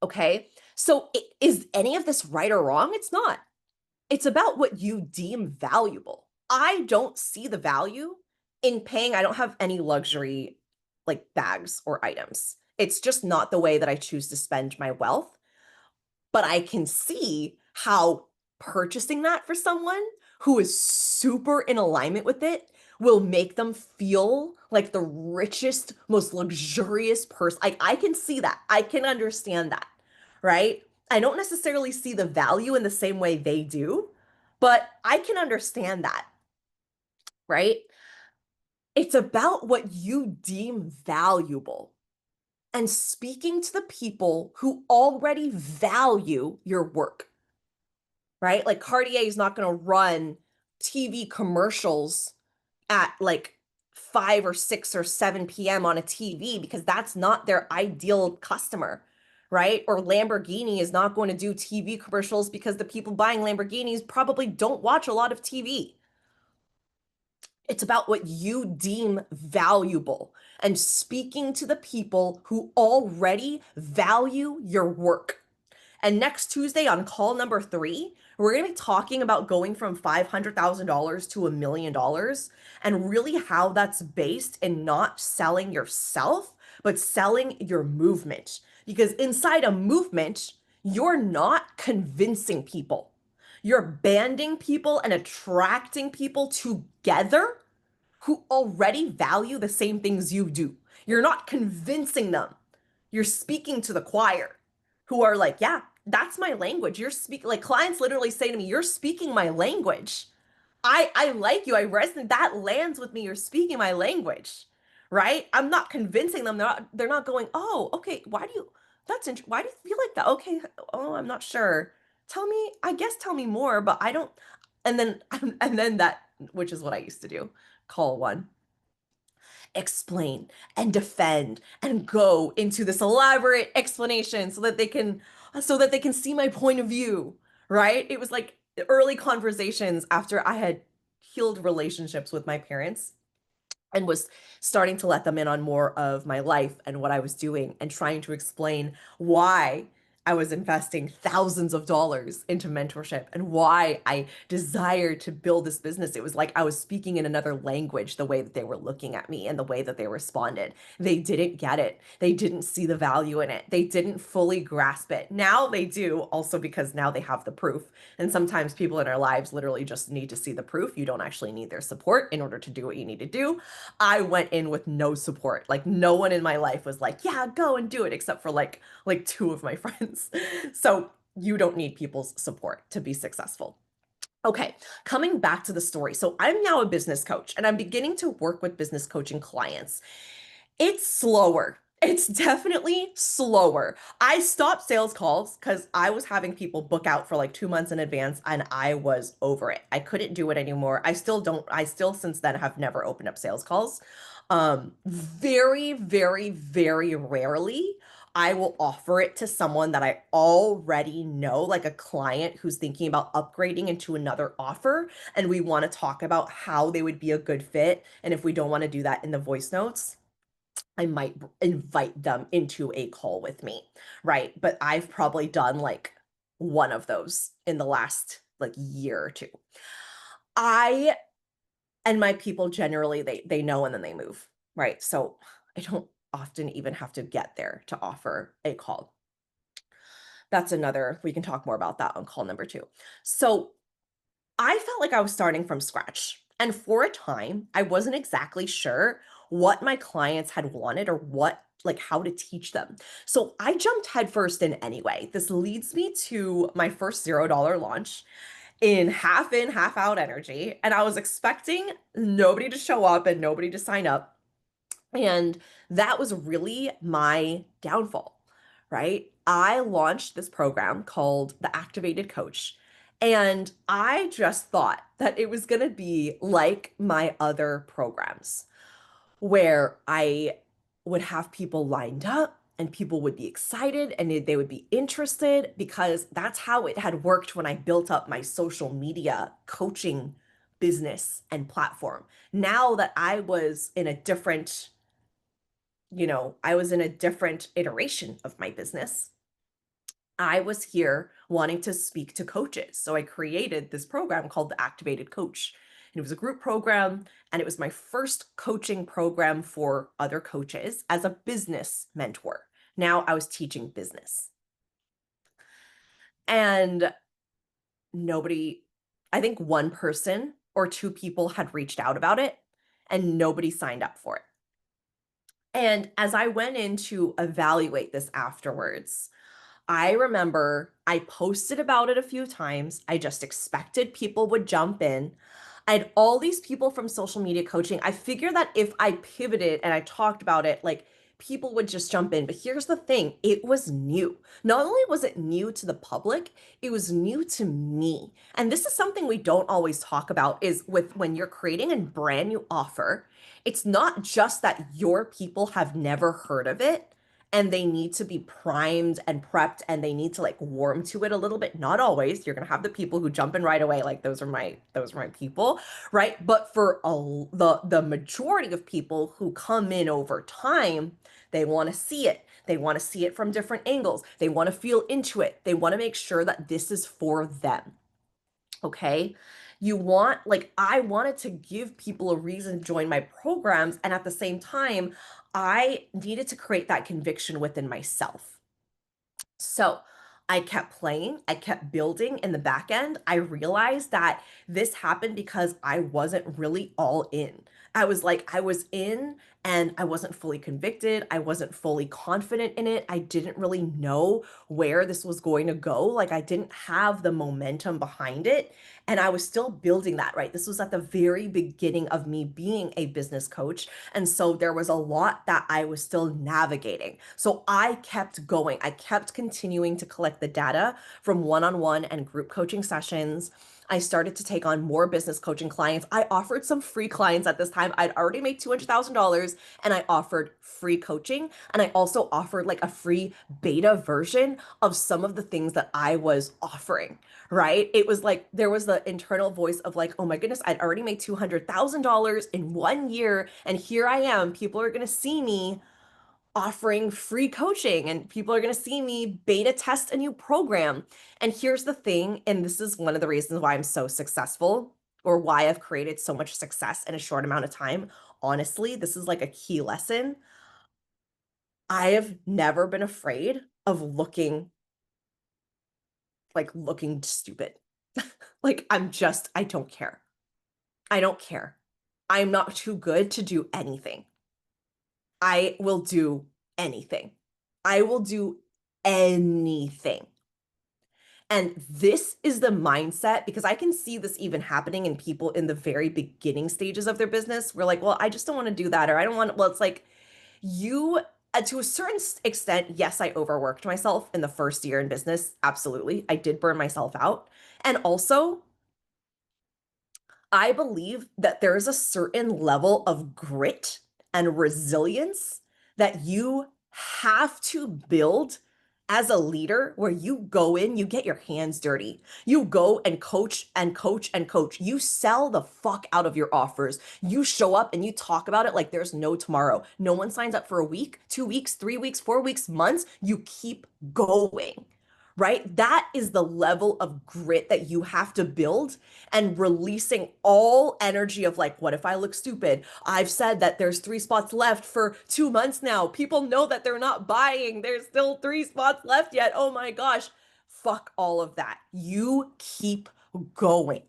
Speaker 1: Okay. So is any of this right or wrong? It's not. It's about what you deem valuable. I don't see the value in paying. I don't have any luxury like bags or items. It's just not the way that I choose to spend my wealth. But I can see how purchasing that for someone who is super in alignment with it will make them feel like the richest, most luxurious person. Like I can see that. I can understand that, right? I don't necessarily see the value in the same way they do, but I can understand that, right? It's about what you deem valuable and speaking to the people who already value your work, right? Like Cartier is not going to run TV commercials at like 5 or 6 or 7 p.m. on a TV because that's not their ideal customer, right? Or Lamborghini is not going to do TV commercials because the people buying Lamborghinis probably don't watch a lot of TV. It's about what you deem valuable and speaking to the people who already value your work. And next Tuesday on call number 3, we're going to be talking about going from $500,000 to $1 million and really how that's based in not selling yourself, but selling your movement. Because inside a movement, you're not convincing people. You're banding people and attracting people together who already value the same things you do. You're not convincing them. You're speaking to the choir who are like, yeah, that's my language. You're speaking like clients literally say to me, you're speaking my language. I like you. I resonate. That lands with me. You're speaking my language. Right? I'm not convincing them. They're not going, "Oh, okay, why do you feel like that?" Okay, oh, I'm not sure. Tell me more, but I don't and then and then that which is what I used to do. Call one, explain and defend and go into this elaborate explanation so that they can see my point of view, right? It was like early conversations after I had healed relationships with my parents and was starting to let them in on more of my life and what I was doing and trying to explain why I was investing thousands of dollars into mentorship and why I desired to build this business. It was like I was speaking in another language, the way that they were looking at me and the way that they responded. They didn't get it. They didn't see the value in it. They didn't fully grasp it. Now they do, also because now they have the proof. And sometimes people in our lives literally just need to see the proof. You don't actually need their support in order to do what you need to do. I went in with no support. Like no one in my life was like, "Yeah, go and do it," except for like two of my friends. So you don't need people's support to be successful. Okay, coming back to the story. So I'm now a business coach and I'm beginning to work with business coaching clients. It's slower. It's definitely slower. I stopped sales calls because I was having people book out for like 2 months in advance and I was over it. I couldn't do it anymore. I still since then have never opened up sales calls. Very, very, very rarely I will offer it to someone that I already know, like a client who's thinking about upgrading into another offer. And we want to talk about how they would be a good fit. And if we don't want to do that in the voice notes, I might invite them into a call with me, right? But I've probably done like one of those in the last like year or two. I and my people generally they know and then they move, right? So I don't often even have to get there to offer a call. That's another, we can talk more about that on call number 2. So I felt like I was starting from scratch. And for a time, I wasn't exactly sure what my clients had wanted or like how to teach them. So I jumped headfirst anyway. This leads me to my first $0 launch in, half out energy. And I was expecting nobody to show up and nobody to sign up. And that was really my downfall, right? I launched this program called the Activated Coach. And I just thought that it was going to be like my other programs where I would have people lined up and people would be excited and they would be interested because that's how it had worked when I built up my social media coaching business and platform. Now that I was in a different, I was in a different iteration of my business, I was here wanting to speak to coaches. So I created this program called the Activated Coach. And it was a group program, and it was my first coaching program for other coaches as a business mentor. Now I was teaching business. And nobody, I think one person or two people had reached out about it, and nobody signed up for it. And as I went in to evaluate this afterwards, I remember I posted about it a few times. I just expected people would jump in. I had all these people from social media coaching. I figured that if I pivoted and I talked about it, like people would just jump in. But here's the thing, it was new. Not only was it new to the public, it was new to me. And this is something we don't always talk about is with when you're creating a brand new offer, it's not just that your people have never heard of it and they need to be primed and prepped and they need to like warm to it a little bit. Not always. You're going to have the people who jump in right away like those are my people, right? But for the majority of people who come in over time, they want to see it. They want to see it from different angles. They want to feel into it. They want to make sure that this is for them. Okay. I wanted to give people a reason to join my programs. And at the same time, I needed to create that conviction within myself. So I kept playing, I kept building in the back end. I realized that this happened because I wasn't really all in. I was in and I wasn't fully convicted. I wasn't fully confident in it. I didn't really know where this was going to go. Like I didn't have the momentum behind it. And I was still building that, right? This was at the very beginning of me being a business coach. And so there was a lot that I was still navigating. So I kept going. I kept continuing to collect the data from one-on-one and group coaching sessions. I started to take on more business coaching clients. I offered some free clients at this time. I'd already made $200,000 and I offered free coaching. And I also offered like a free beta version of some of the things that I was offering, right? It was like there was the internal voice of like, oh my goodness, I'd already made $200,000 in 1 year. And here I am. People are going to see me offering free coaching and people are going to see me beta test a new program. And here's the thing, and this is one of the reasons why I'm so successful or why I've created so much success in a short amount of time. Honestly, this is like a key lesson. I have never been afraid of looking stupid. Like I don't care. I don't care. I'm not too good to do anything. I will do anything. I will do anything. And this is the mindset because I can see this even happening in people in the very beginning stages of their business. We're like, well, I just don't want to do that. Or I don't want, well, it's like you, to a certain extent, yes, I overworked myself in the first year in business. Absolutely. I did burn myself out. And also, I believe that there is a certain level of grit and resilience that you have to build as a leader where you go in, you get your hands dirty. You go and coach and coach and coach. You sell the fuck out of your offers. You show up and you talk about it like there's no tomorrow. No one signs up for a week, 2 weeks, 3 weeks, 4 weeks, months. You keep going, right? That is the level of grit that you have to build and releasing all energy of like, what if I look stupid? I've said that there's 3 spots left for 2 months now. People know that they're not buying. There's still 3 spots left yet. Oh my gosh. Fuck all of that. You keep going.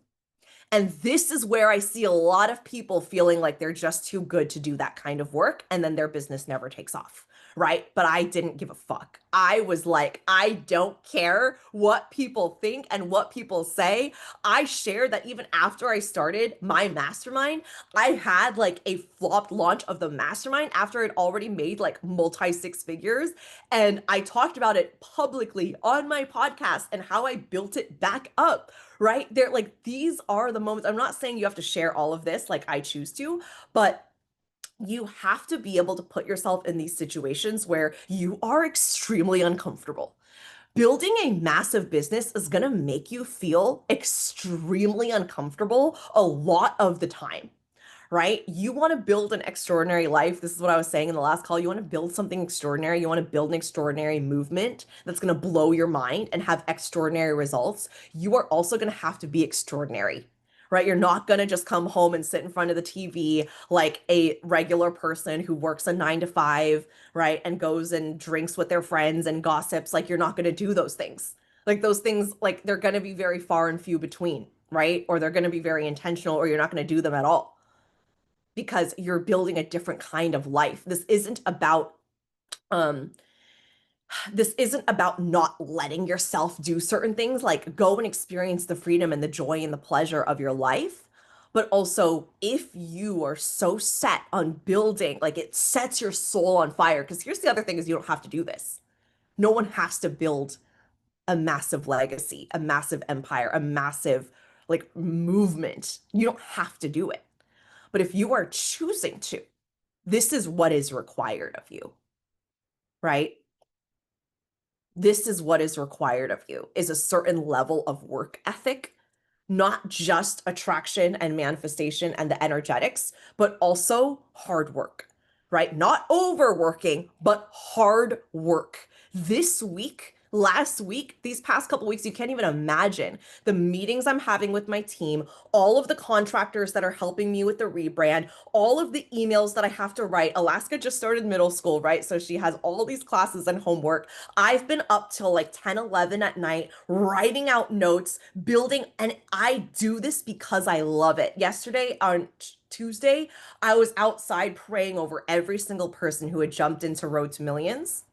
Speaker 1: And this is where I see a lot of people feeling like they're just too good to do that kind of work. And then their business never takes off, right? But I didn't give a fuck. I was like, I don't care what people think and what people say. I shared that even after I started my mastermind, I had like a flopped launch of the mastermind after it already made like multi six figures. And I talked about it publicly on my podcast and how I built it back up, right? They're like, these are the moments. I'm not saying you have to share all of this like I choose to, but You have to be able to put yourself in these situations where you are extremely uncomfortable. Building a massive business is going to make you feel extremely uncomfortable a lot of the time, right? You want to build an extraordinary life. This is what I was saying in the last call. You want to build something extraordinary. You want to build an extraordinary movement that's going to blow your mind and have extraordinary results. You are also going to have to be extraordinary, right? You're not going to just come home and sit in front of the TV like a regular person who works a 9 to 5, right? And goes and drinks with their friends and gossips. Like, you're not going to do those things. Like, those things, like, they're going to be very far and few between, right? Or they're going to be very intentional, or you're not going to do them at all because you're building a different kind of life. Um this isn't about not letting yourself do certain things, like go and experience the freedom and the joy and the pleasure of your life. But also, if you are so set on building, like it sets your soul on fire, because here's the other thing is you don't have to do this. No one has to build a massive legacy, a massive empire, a massive like movement. You don't have to do it. But if you are choosing to, this is what is required of you, right? This is what is required of you is a certain level of work ethic, not just attraction and manifestation and the energetics, but also hard work, right? Not overworking, but hard work. This week, last week, these past couple weeks, you can't even imagine the meetings I'm having with my team, all of the contractors that are helping me with the rebrand, all of the emails that I have to write. Alaska just started middle school, right? So she has all these classes and homework. I've been up till like 10, 11 at night, writing out notes, building, and I do this because I love it. Yesterday on Tuesday, I was outside praying over every single person who had jumped into Road to Millions.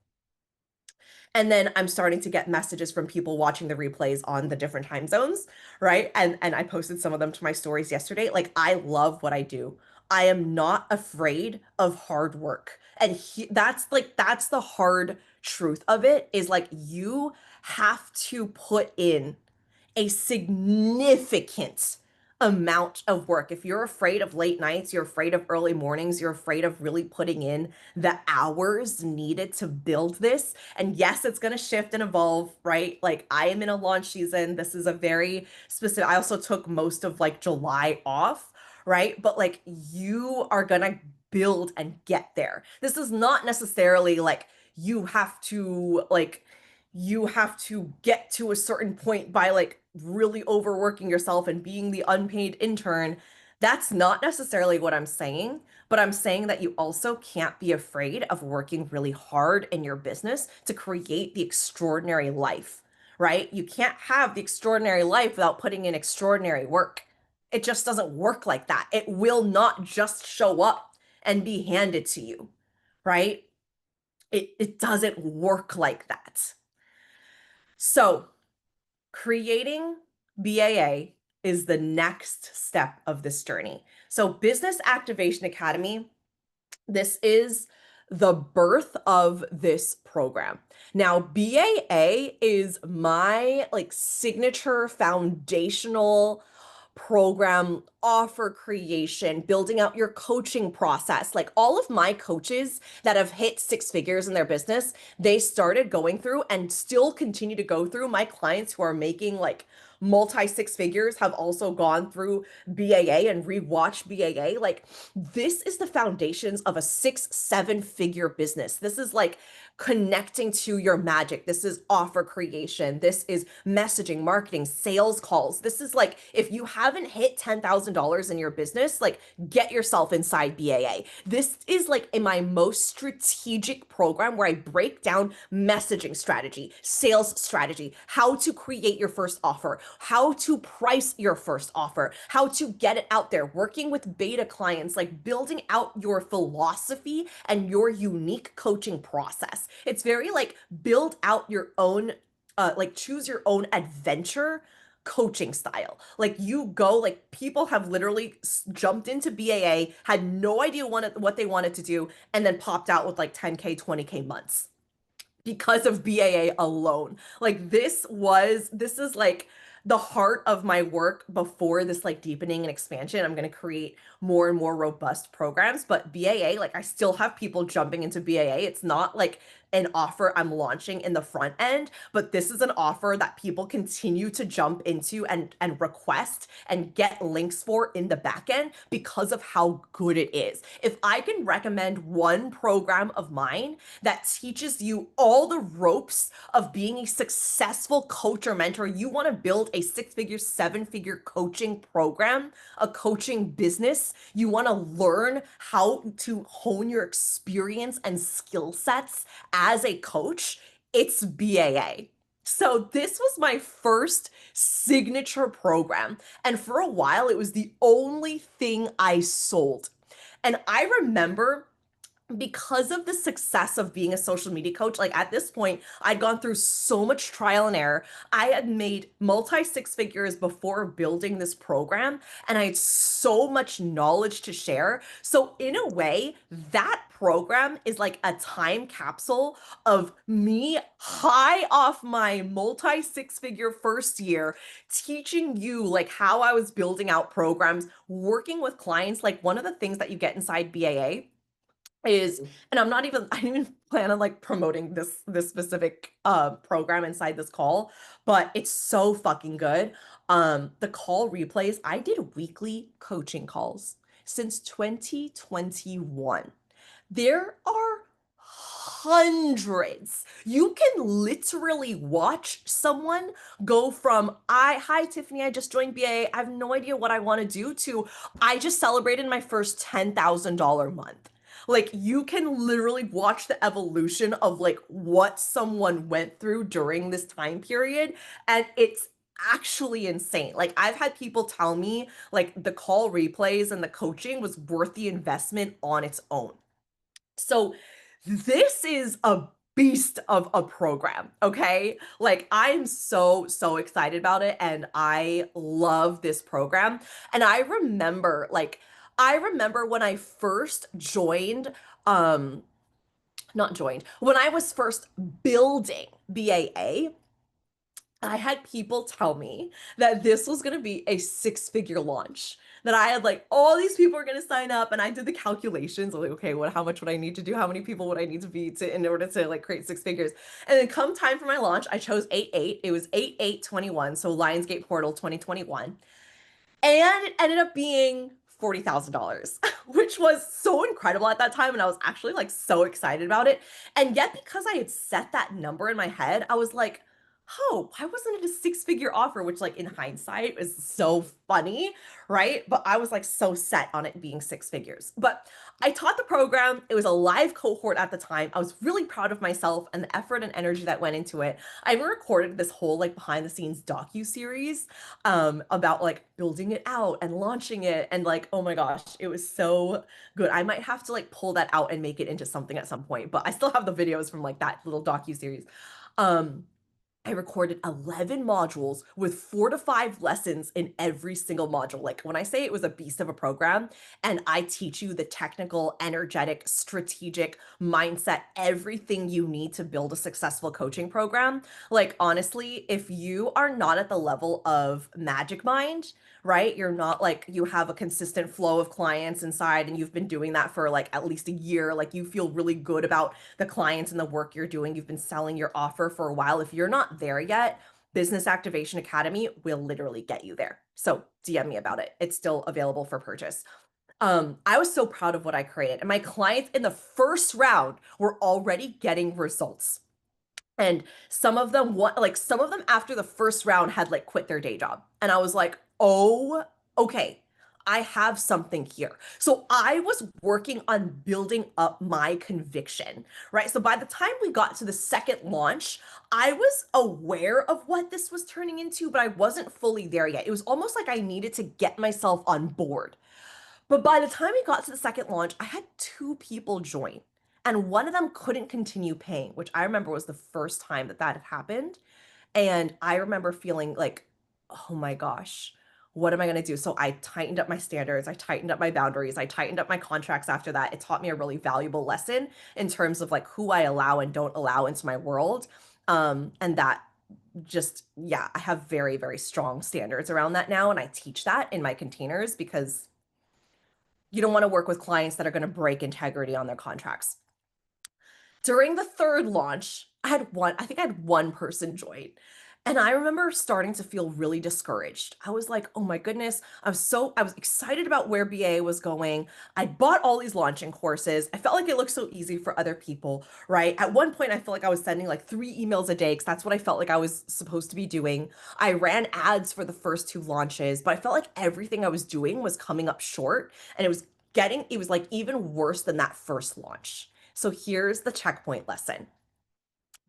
Speaker 1: And then I'm starting to get messages from people watching the replays on the different time zones, right? And I posted some of them to my stories yesterday. Like, I love what I do. I am not afraid of hard work. And that's the hard truth of it is like you have to put in a significant amount of work. If you're afraid of late nights, you're afraid of early mornings, you're afraid of really putting in the hours needed to build this. And yes, it's going to shift and evolve, right? Like, I am in a launch season. This is a very specific, I also took most of like July off, right? But like, you are going to build and get there. This is not necessarily like you have to get to a certain point by like really overworking yourself and being the unpaid intern. That's not necessarily what I'm saying, but I'm saying that you also can't be afraid of working really hard in your business to create the extraordinary life, right? You can't have the extraordinary life without putting in extraordinary work. It just doesn't work like that. It will not just show up and be handed to you, right? It doesn't work like that. So, creating BAA is the next step of this journey. So, Business Activation Academy, this is the birth of this program. Now, BAA is my like signature foundational program, offer creation, building out your coaching process. Like, all of my coaches that have hit 6 figures in their business, they started going through and still continue to go through. My clients who are making like multi 6 figures have also gone through BAA and rewatched BAA. Like, this is the foundations of a 6, 7 figure business. This is like connecting to your magic. This is offer creation. This is messaging, marketing, sales calls. This is like, if you haven't hit $10,000 in your business, like, get yourself inside BAA. This is like in my most strategic program where I break down messaging strategy, sales strategy, how to create your first offer, how to price your first offer, how to get it out there, working with beta clients, like building out your philosophy and your unique coaching process. It's very like build out your own, like choose your own adventure coaching style. Like, you go, like, people have literally jumped into BAA, had no idea what they wanted to do, and then popped out with like 10K, 20K months because of BAA alone. Like, this is like the heart of my work before this like deepening and expansion. I'm going to create more and more robust programs, but BAA, like I still have people jumping into BAA. It's not like an offer I'm launching in the front end, but this is an offer that people continue to jump into and request and get links for in the back end because of how good it is. If I can recommend one program of mine that teaches you all the ropes of being a successful coach or mentor, you want to build a six-figure, seven-figure coaching program, a coaching business, you want to learn how to hone your experience and skill sets as a coach, it's BAA. So this was my first signature program. And for a while, it was the only thing I sold. And I remember because of the success of being a social media coach, like at this point, I'd gone through so much trial and error. I had made multi six figures before building this program, and I had so much knowledge to share. So, in a way, that program is like a time capsule of me high off my multi six figure first year, teaching you like how I was building out programs, working with clients. Like, one of the things that you get inside BAA is, and I'm not even I didn't even plan on like promoting this specific program inside this call, but it's so fucking good. The call replays, I did weekly coaching calls since 2021. There are hundreds. You can literally watch someone go from I hi Tiffany, I just joined BA, I have no idea what I want to do, to I just celebrated my first $10,000 month. Like you can literally watch the evolution of like what someone went through during this time period, and it's actually insane. Like I've had people tell me like the call replays and the coaching was worth the investment on its own. So this is a beast of a program, okay? Like I'm so excited about it, and I love this program. And I remember when I first joined, um not joined, when I was first building BAA, I had people tell me that this was going to be a six-figure launch. That I had like all these people are going to sign up, and I did the calculations. I'm like, okay, what? How much would I need to do? How many people would I need to be to in order to like create six figures? And then come time for my launch, I chose 8/8. It was 8/8/21, so Lionsgate Portal 2021, and it ended up being $40,000, which was so incredible at that time. And I was actually like so excited about it. And yet, because I had set that number in my head, I was like, oh, why wasn't it a six-figure offer? Which, like, in hindsight, is so funny, right? But I was like so set on it being six figures. But I taught the program. It was a live cohort at the time. I was really proud of myself and the effort and energy that went into it. I even recorded this whole like behind the scenes docu-series about like building it out and launching it, and like oh my gosh, it was so good. I might have to like pull that out and make it into something at some point, but I still have the videos from like that little docu-series. um I recorded 11 modules with 4 to 5 lessons in every single module. Like when I say it was a beast of a program, and I teach you the technical, energetic, strategic mindset, everything you need to build a successful coaching program. Like honestly, if you are not at the level of Magic Mind, right? You're not like you have a consistent flow of clients inside and you've been doing that for like at least a year, like you feel really good about the clients and the work you're doing, you've been selling your offer for a while. If you're not there yet, Business Activation Academy will literally get you there. So DM me about it. It's still available for purchase. I was so proud of what I created, and my clients in the first round were already getting results. And some of them what like some of them after the first round had like quit their day job. And I was like, "Oh, okay. I have something here." So I was working on building up my conviction, right? So by the time we got to the second launch, I was aware of what this was turning into, but I wasn't fully there yet. It was almost like I needed to get myself on board. But by the time we got to the second launch, I had two people join, and one of them couldn't continue paying, which I remember was the first time that that had happened. And I remember feeling like, oh my gosh, what am I going to do? So I tightened up my standards. I tightened up my boundaries. I tightened up my contracts after that. It taught me a really valuable lesson in terms of like who I allow and don't allow into my world. And that just, yeah, I have very, very strong standards around that now. And I teach that in my containers because you don't want to work with clients that are going to break integrity on their contracts. During the third launch, I think I had one person join. And I remember starting to feel really discouraged. I was like, oh my goodness, I was excited about where BA was going. I bought all these launching courses. I felt like it looked so easy for other people, right? At one point, I felt like I was sending like 3 emails a day because that's what I felt like I was supposed to be doing. I ran ads for the first two launches, but I felt like everything I was doing was coming up short and it was like even worse than that first launch. So here's the checkpoint lesson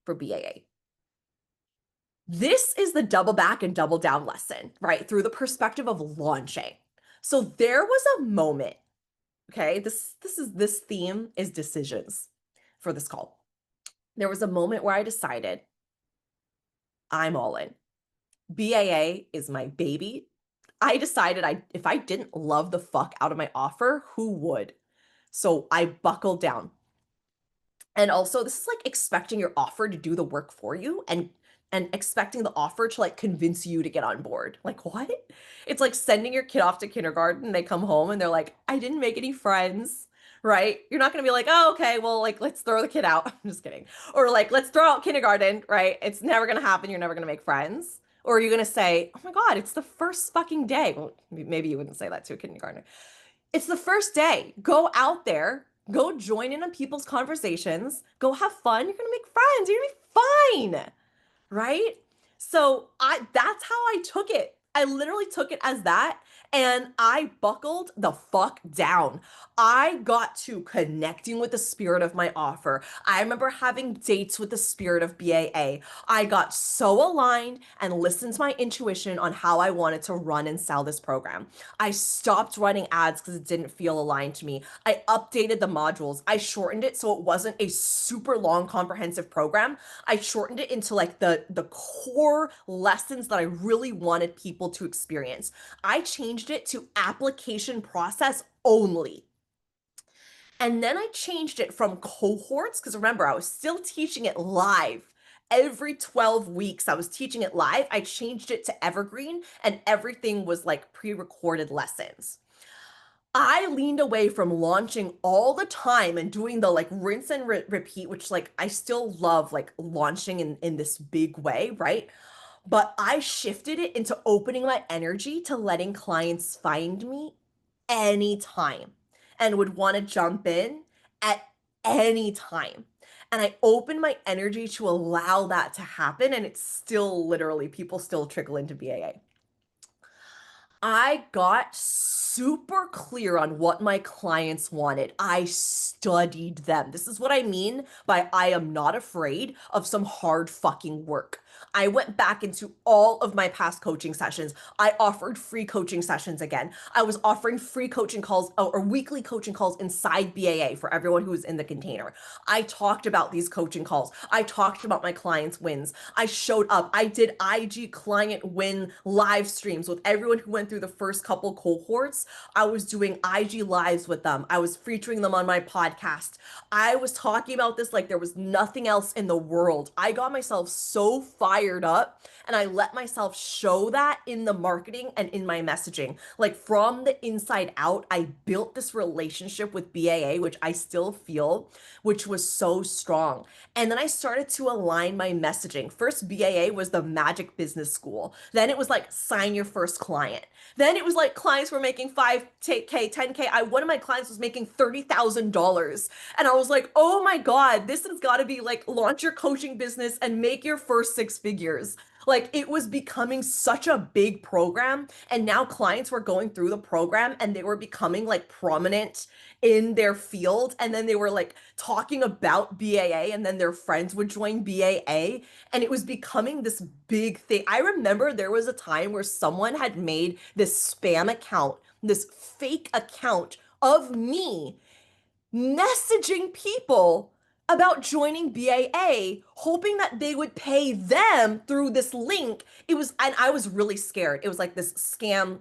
Speaker 1: for BAA. This is the double back and double down lesson, right? Through the perspective of launching. So there was a moment, okay? This theme is decisions for this call. There was a moment where I decided I'm all in. BAA is my baby. I decided if I didn't love the fuck out of my offer, who would? So I buckled down. And also, this is like expecting your offer to do the work for you and expecting the offer to like convince you to get on board. Like what? It's like sending your kid off to kindergarten, they come home and they're like, "I didn't make any friends." Right? You're not going to be like, "Oh, okay, well, like let's throw the kid out." I'm just kidding. Or like, "Let's throw out kindergarten," right? It's never going to happen. You're never going to make friends. Or are you going to say, "Oh my God, it's the first fucking day." Well, maybe you wouldn't say that to a kindergartner. It's the first day. Go out there, go join in on people's conversations, go have fun. You're gonna make friends. You're gonna be fine, right? So that's how I took it. I literally took it as that and I buckled the fuck down. I got to connecting with the spirit of my offer. I remember having dates with the spirit of BAA. I got so aligned and listened to my intuition on how I wanted to run and sell this program. I stopped running ads because it didn't feel aligned to me. I updated the modules. I shortened it so it wasn't a super long comprehensive program. I shortened it into like the core lessons that I really wanted people to experience. I changed it to application process only. And then I changed it from cohorts, because remember, I was still teaching it live. Every 12 weeks, I was teaching it live. I changed it to evergreen, and everything was like pre recorded lessons. I leaned away from launching all the time and doing the like rinse and repeat, which like I still love like launching in this big way, right? But I shifted it into opening my energy to letting clients find me anytime and would want to jump in at any time. And I opened my energy to allow that to happen. And it's still literally, people still trickle into BAA. I got super clear on what my clients wanted. I studied them. This is what I mean by I am not afraid of some hard fucking work. I went back into all of my past coaching sessions. I offered free coaching sessions again. I was offering free coaching calls or weekly coaching calls inside BAA for everyone who was in the container. I talked about these coaching calls. I talked about my clients' wins. I showed up. I did IG client win live streams with everyone who went through the first couple cohorts. I was doing IG lives with them. I was featuring them on my podcast. I was talking about this like there was nothing else in the world. I got myself so fired up and I let myself show that in the marketing and in my messaging. Like from the inside out, I built this relationship with BAA, which I still feel, which was so strong. And then I started to align my messaging. First, BAA was the magic business school. Then it was like sign your first client. Then it was like clients were making 5K, 10K. One of my clients was making $30,000. And I was like, oh my God, this has got to be like launch your coaching business and make your first 6 figures. Like it was becoming such a big program. And now clients were going through the program and they were becoming like prominent in their field. And then they were like talking about BAA and then their friends would join BAA. And it was becoming this big thing. I remember there was a time where someone had made this spam account, this fake account of me messaging people about joining BAA, hoping that they would pay them through this link. And I was really scared. It was like this scam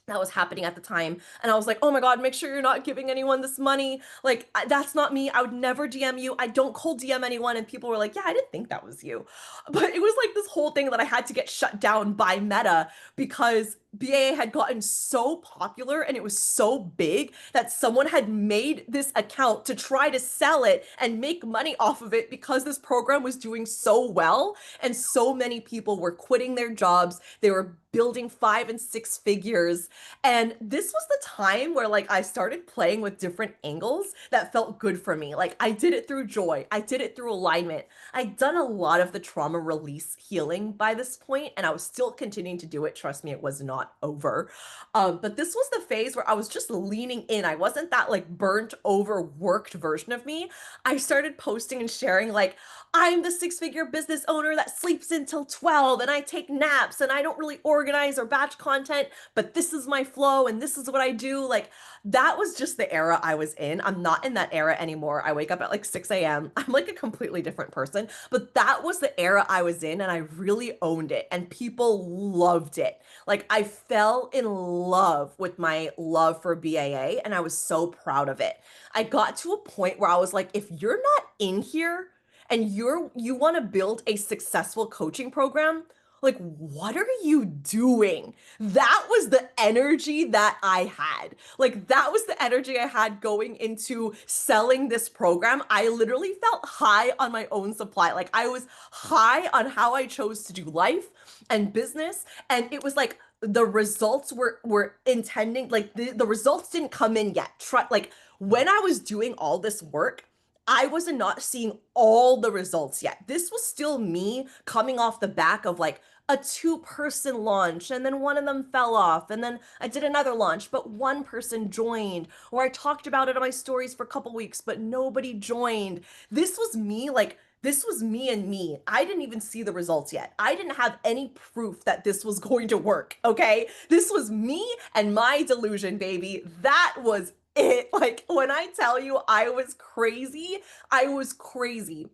Speaker 1: that was happening at the time. And I was like, oh my God, make sure you're not giving anyone this money. Like, that's not me. I would never DM you. I don't cold DM anyone. And people were like, yeah, I didn't think that was you. But it was like this whole thing that I had to get shut down by Meta because BAA had gotten so popular and it was so big that someone had made this account to try to sell it and make money off of it because this program was doing so well. And so many people were quitting their jobs. They were building 5 and 6 figures, and this was the time where like I started playing with different angles that felt good for me. Like I did it through joy. I did it through alignment. I'd done a lot of the trauma release healing by this point, and I was still continuing to do it. Trust me, it was not over. But this was the phase where I was just leaning in. I wasn't that like burnt, overworked version of me. I started posting and sharing like, I'm the 6 figure business owner that sleeps until 12 and I take naps and I don't really organize or batch content, but this is my flow and this is what I do. Like that was just the era I was in. I'm not in that era anymore. I wake up at like 6 a.m. I'm like a completely different person, but that was the era I was in and I really owned it and people loved it. Like I fell in love with my love for BAA and I was so proud of it. I got to a point where I was like, if you're not in here, and you want to build a successful coaching program, like what are you doing? That was the energy that I had. Like that was the energy I had going into selling this program. I literally felt high on my own supply. Like I was high on how I chose to do life and business, and it was like the results were intending, like the results didn't come in yet. Try like when I was doing all this work, I was not seeing all the results yet. This was still me coming off the back of like a 2 person launch, and then one of them fell off, and then I did another launch, but one person joined, or I talked about it on my stories for a couple weeks, but nobody joined. This was me, like, this was me and me. I didn't even see the results yet. I didn't have any proof that this was going to work, okay? This was me and my delusion, baby. That was it. Like when I tell you I was crazy, I was crazy.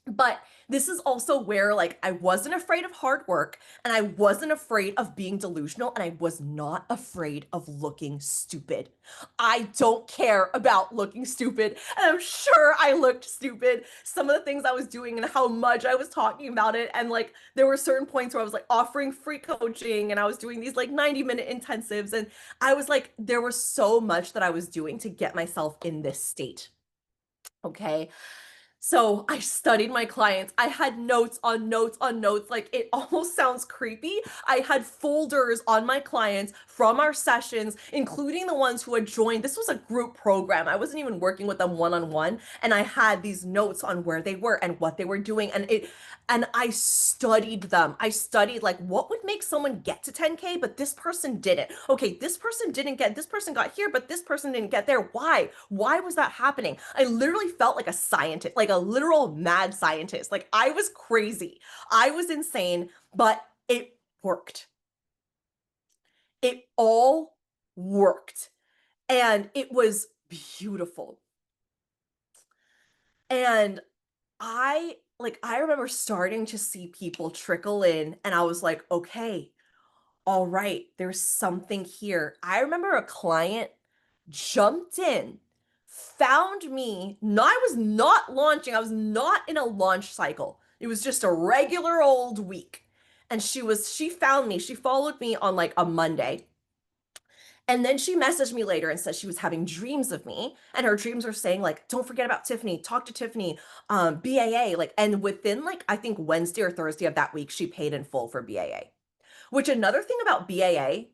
Speaker 1: But this is also where like I wasn't afraid of hard work and I wasn't afraid of being delusional and I was not afraid of looking stupid. I don't care about looking stupid, and I'm sure I looked stupid. Some of the things I was doing and how much I was talking about it, and like there were certain points where I was like offering free coaching and I was doing these like 90-minute intensives, and I was like there was so much that I was doing to get myself in this state. Okay. So I studied my clients. I had notes on notes on notes. Like it almost sounds creepy. I had folders on my clients from our sessions, including the ones who had joined. This was a group program. I wasn't even working with them one on one. And I had these notes on where they were and what they were doing. And I studied them. I studied like what would make someone get to 10K, but this person didn't. Okay, this person didn't get, this person got here, but this person didn't get there. Why? Why was that happening? I literally felt like a scientist, like a literal mad scientist. Like I was crazy. I was insane, but it worked. It all worked. And it was beautiful. And I remember starting to see people trickle in and I was like, okay, all right, there's something here. I remember a client jumped in, found me. No, I was not launching. I was not in a launch cycle. It was just a regular old week. And she found me. She followed me on like a Monday. And then she messaged me later and said she was having dreams of me. And her dreams were saying, like, don't forget about Tiffany, talk to Tiffany, BAA. Like, and within like, I think Wednesday or Thursday of that week, she paid in full for BAA. Which another thing about BAA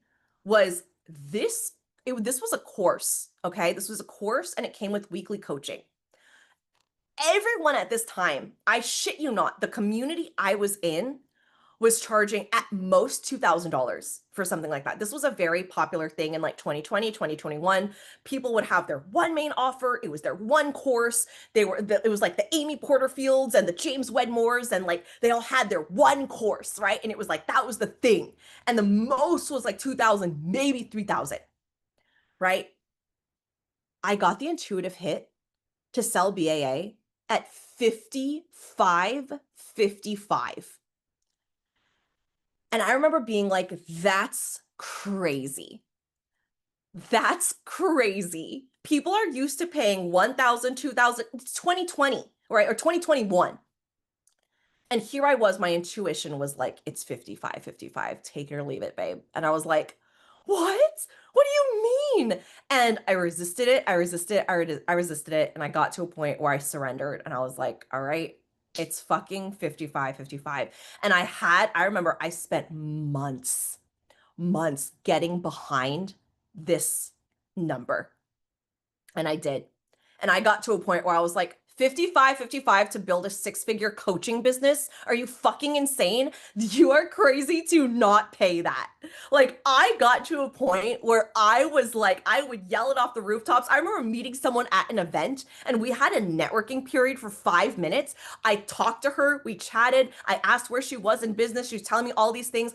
Speaker 1: was this was a course, okay? This was a course and it came with weekly coaching. Everyone at this time, I shit you not, the community I was in was charging at most $2,000 for something like that. This was a very popular thing in like 2020, 2021. People would have their one main offer. It was their one course. It was like the Amy Porterfields and the James Wedmores, and like they all had their one course, right? And it was like that was the thing. And the most was like 2,000, maybe 3,000, right? I got the intuitive hit to sell BAA at 55.55. And I remember being like, that's crazy. That's crazy. People are used to paying 1,000, 2,000, 2020, right? Or 2021. And here I was, my intuition was like, it's 55, 55. Take it or leave it, babe. And I was like, what? What do you mean? And I resisted it. I resisted it. I resisted it. And I got to a point where I surrendered and I was like, all right, it's fucking 55, 55. And I remember I spent months getting behind this number. And I did. And I got to a point where I was like, 55, 55 to build a six-figure coaching business? Are you fucking insane? You are crazy to not pay that. Like, I got to a point where I was like, I would yell it off the rooftops. I remember meeting someone at an event and we had a networking period for 5 minutes. I talked to her, we chatted, I asked where she was in business. She was telling me all these things.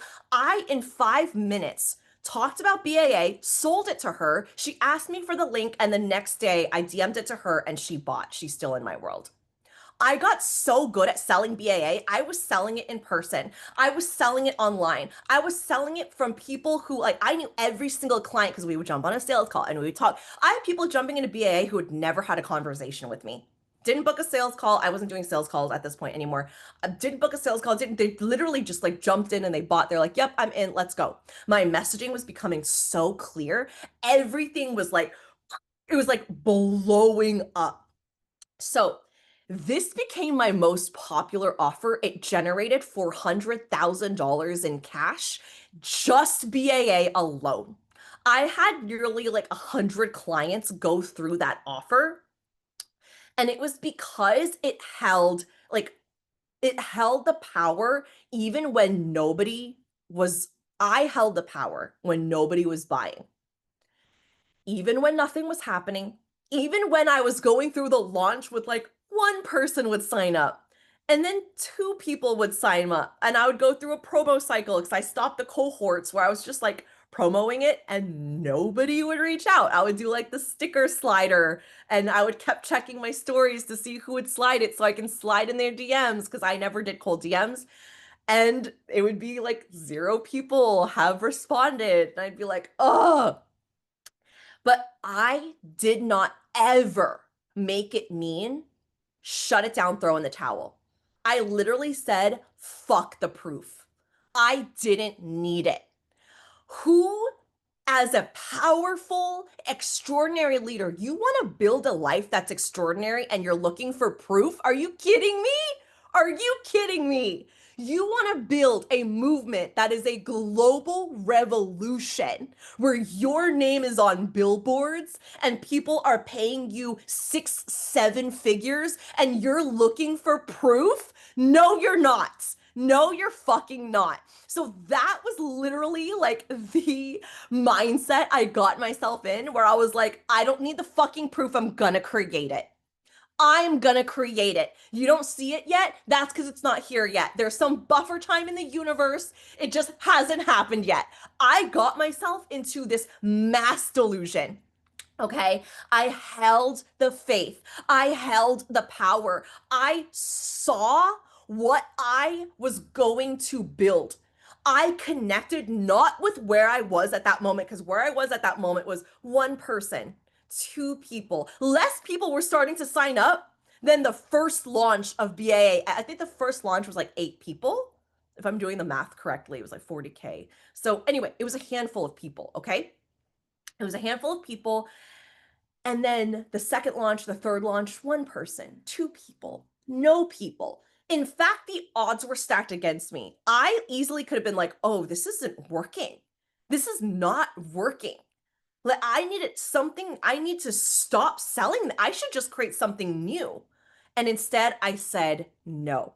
Speaker 1: In 5 minutes, talked about BAA, sold it to her. She asked me for the link, and the next day I DM'd it to her and she bought. She's still in my world. I got so good at selling BAA. I was selling it in person. I was selling it online. I was selling it from people who, like, I knew every single client because we would jump on a sales call and we would talk. I had people jumping into BAA who had never had a conversation with me. Didn't book a sales call. I wasn't doing sales calls at this point anymore. Didn't book a sales call. They literally just like jumped in and they bought. They're like, yep, I'm in. Let's go. My messaging was becoming so clear. Everything was like, it was like blowing up. So this became my most popular offer. It generated $400,000 in cash, just BAA alone. I had nearly like 100 clients go through that offer. And it was because it held the power even when nobody was, I held the power when nobody was buying, even when nothing was happening, even when I was going through the launch with like one person would sign up and then two people would sign up. And I would go through a promo cycle because I stopped the cohorts where I was just like promoting it and nobody would reach out. I would do like the sticker slider and I would kept checking my stories to see who would slide it so I can slide in their DMs because I never did cold DMs. And it would be like 0 people have responded. And I'd be like, oh, but I did not ever make it mean shut it down, throw in the towel. I literally said, fuck the proof. I didn't need it. Who, as a powerful, extraordinary leader, you want to build a life that's extraordinary and you're looking for proof? Are you kidding me? Are you kidding me? You want to build a movement that is a global revolution where your name is on billboards and people are paying you 6, 7 figures and you're looking for proof? No, you're not. No, you're fucking not. So that was literally like the mindset I got myself in where I was like, I don't need the fucking proof. I'm gonna create it. I'm gonna create it. You don't see it yet? That's because it's not here yet. There's some buffer time in the universe. It just hasn't happened yet. I got myself into this mass delusion. Okay. I held the faith. I held the power. I saw what I was going to build. I connected not with where I was at that moment, because where I was at that moment was one person, two people. Less people were starting to sign up than the first launch of BAA. I think the first launch was like 8 people. If I'm doing the math correctly, it was like 40K. So anyway, it was a handful of people. Okay. It was a handful of people. And then the second launch, the third launch, one person, two people, no people. In fact, the odds were stacked against me. I easily could have been like, oh, this isn't working. This is not working. Like, I needed something, I need to stop selling. I should just create something new. And instead, I said, no,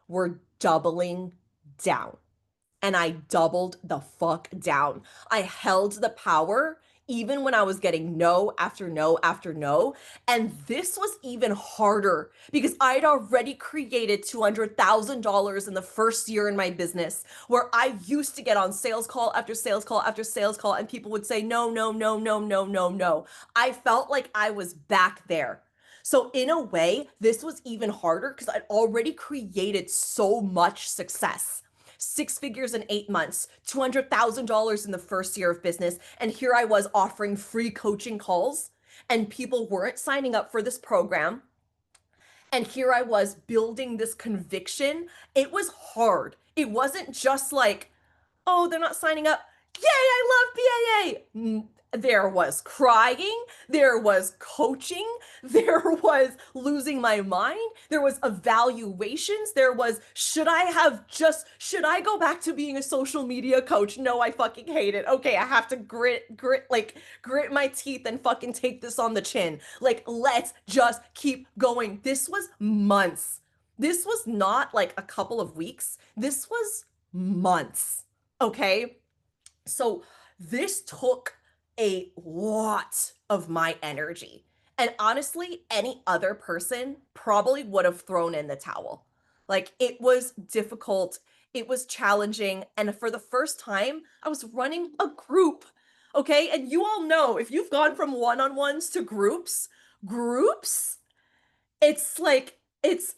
Speaker 1: we're doubling down. And I doubled the fuck down. I held the power even when I was getting no after no after no. And this was even harder because I'd already created $200,000 in the first year in my business, where I used to get on sales call after sales call after sales call, and people would say, no, no, no, no, no, no, no. I felt like I was back there. So in a way, this was even harder because I'd already created so much success. six figures in 8 months, $200,000 in the first year of business. And here I was offering free coaching calls, and people weren't signing up for this program. And here I was building this conviction. It was hard. It wasn't just like, oh, they're not signing up. Yay, I love BAA. There was crying, there was coaching, there was losing my mind, there was evaluations, there was, should I go back to being a social media coach? No, I fucking hate it. Okay, I have to grit my teeth and fucking take this on the chin. Like, let's just keep going. This was months. This was not like a couple of weeks. This was months. Okay. So this took a lot of my energy. And honestly, any other person probably would have thrown in the towel. Like, it was difficult, it was challenging. And for the first time, I was running a group. Okay. And you all know, if you've gone from one on ones to groups, it's like it's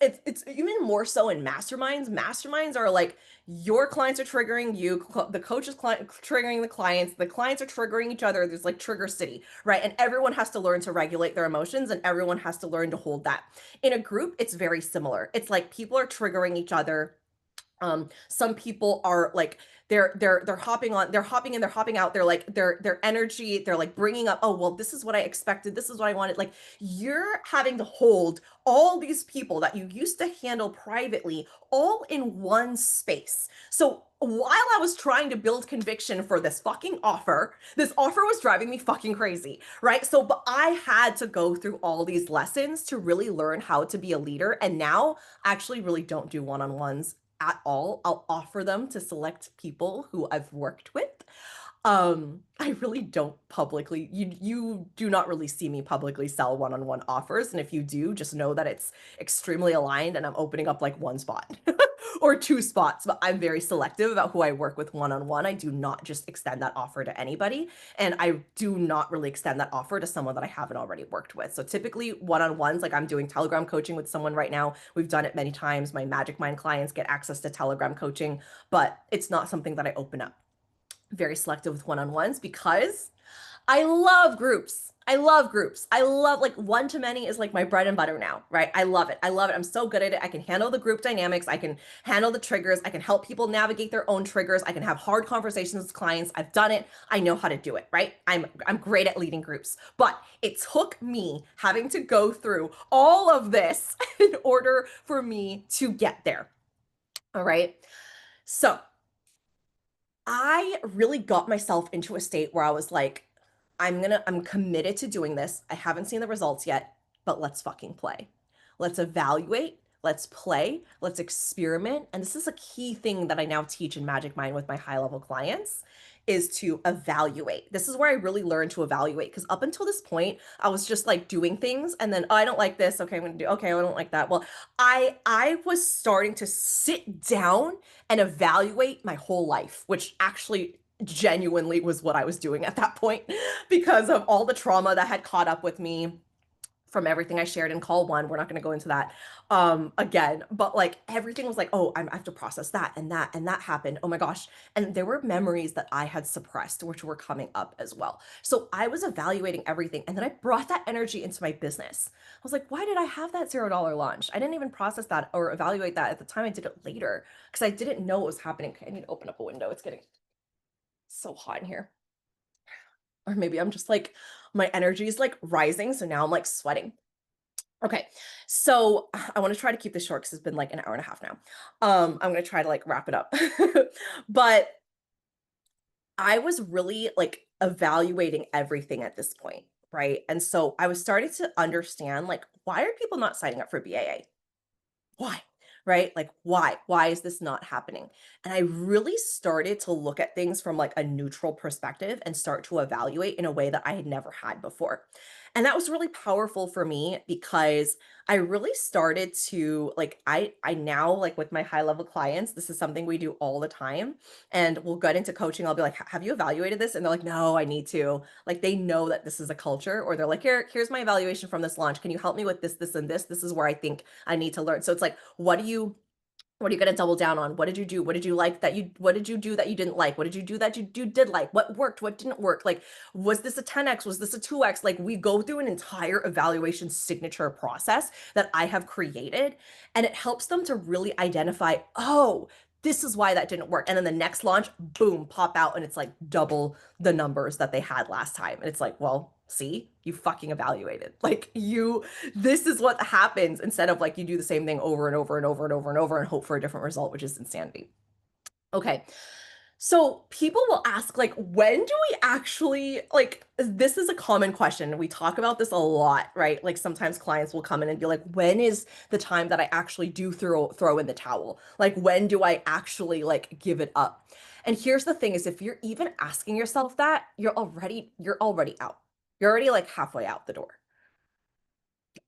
Speaker 1: even more so in masterminds. Masterminds are like, your clients are triggering you, the coach is triggering the clients are triggering each other. There's like trigger city, right? And everyone has to learn to regulate their emotions, and everyone has to learn to hold that. In a group, it's very similar. It's like people are triggering each other. Some people are like, they're hopping on, they're hopping in, they're hopping out, they're like, their energy, they're like bringing up, oh well, this is what I expected, this is what I wanted. Like, you're having to hold all these people that you used to handle privately all in one space. So while I was trying to build conviction for this fucking offer, this offer was driving me fucking crazy, right? So but I had to go through all these lessons to really learn how to be a leader. And now I actually really don't do one-on-ones at all. I'll offer them to select people who I've worked with. I really don't publicly, you do not really see me publicly sell one-on-one offers. And if you do, just know that it's extremely aligned and I'm opening up like one spot or two spots, but I'm very selective about who I work with one-on-one. I do not just extend that offer to anybody. And I do not really extend that offer to someone that I haven't already worked with. So typically one-on-ones, like I'm doing Telegram coaching with someone right now. We've done it many times. My Magic Mind clients get access to Telegram coaching, but it's not something that I open up. Very selective with one-on-ones because I love groups. I love groups. I love, like, one to many is like my bread and butter now, right? I love it. I love it. I'm so good at it. I can handle the group dynamics. I can handle the triggers. I can help people navigate their own triggers. I can have hard conversations with clients. I've done it. I know how to do it, right? I'm great at leading groups, but it took me having to go through all of this in order for me to get there. All right. So I really got myself into a state where I was like, I'm committed to doing this. I haven't seen the results yet, but let's fucking play. Let's evaluate, let's play, let's experiment. And this is a key thing that I now teach in Magic Mind with my high level clients, is to evaluate. This is where I really learned to evaluate, because up until this point, I was just like doing things and then, oh, I don't like this. Okay, I'm gonna do, okay, I don't like that. Well, I was starting to sit down and evaluate my whole life, which actually genuinely was what I was doing at that point because of all the trauma that had caught up with me from everything I shared in call one. We're not going to go into that again, but like everything was like, oh, I have to process that and that and that happened. Oh my gosh. And there were memories that I had suppressed, which were coming up as well. So I was evaluating everything. And then I brought that energy into my business. I was like, why did I have that $0 launch? I didn't even process that or evaluate that at the time. I did it later because I didn't know what was happening. Okay, I need to open up a window. It's getting so hot in here. Or maybe I'm just like, my energy is like rising. So now I'm like sweating. Okay. So I want to try to keep this short because it's been like an hour and a half now. I'm going to try to like wrap it up. But I was really like evaluating everything at this point, right? And so I was starting to understand, like, why are people not signing up for BAA? Why? Right? Like, why? Why is this not happening? And I really started to look at things from like a neutral perspective and start to evaluate in a way that I had never had before. And that was really powerful for me because I really started to like, I now like with my high level clients, this is something we do all the time. And we'll get into coaching. I'll be like, have you evaluated this? And they're like, no, I need to. Like, they know that this is a culture, or they're like, here's my evaluation from this launch. Can you help me with this, this, and this? This is where I think I need to learn. So it's like, what do you What are you going to double down on? What did you do? What did you like that you, what did you do that you didn't like? What did you do that you did like? What worked? What didn't work? Like, was this a 10x? Was this a 2x? Like, we go through an entire evaluation signature process that I have created, and it helps them to really identify, oh, this is why that didn't work. And then the next launch, boom, pop out, and it's like double the numbers that they had last time. And it's like, well, see, you fucking evaluated. Like, you, this is what happens instead of like you do the same thing over and over and over and over and over and hope for a different result, which is insanity. Okay. So people will ask, like, when do we actually, like, this is a common question. We talk about this a lot, right? Like sometimes clients will come in and be like, when is the time that I actually do throw in the towel? Like, when do I actually like give it up? And here's the thing is if you're even asking yourself that, you're already out. You're already like halfway out the door.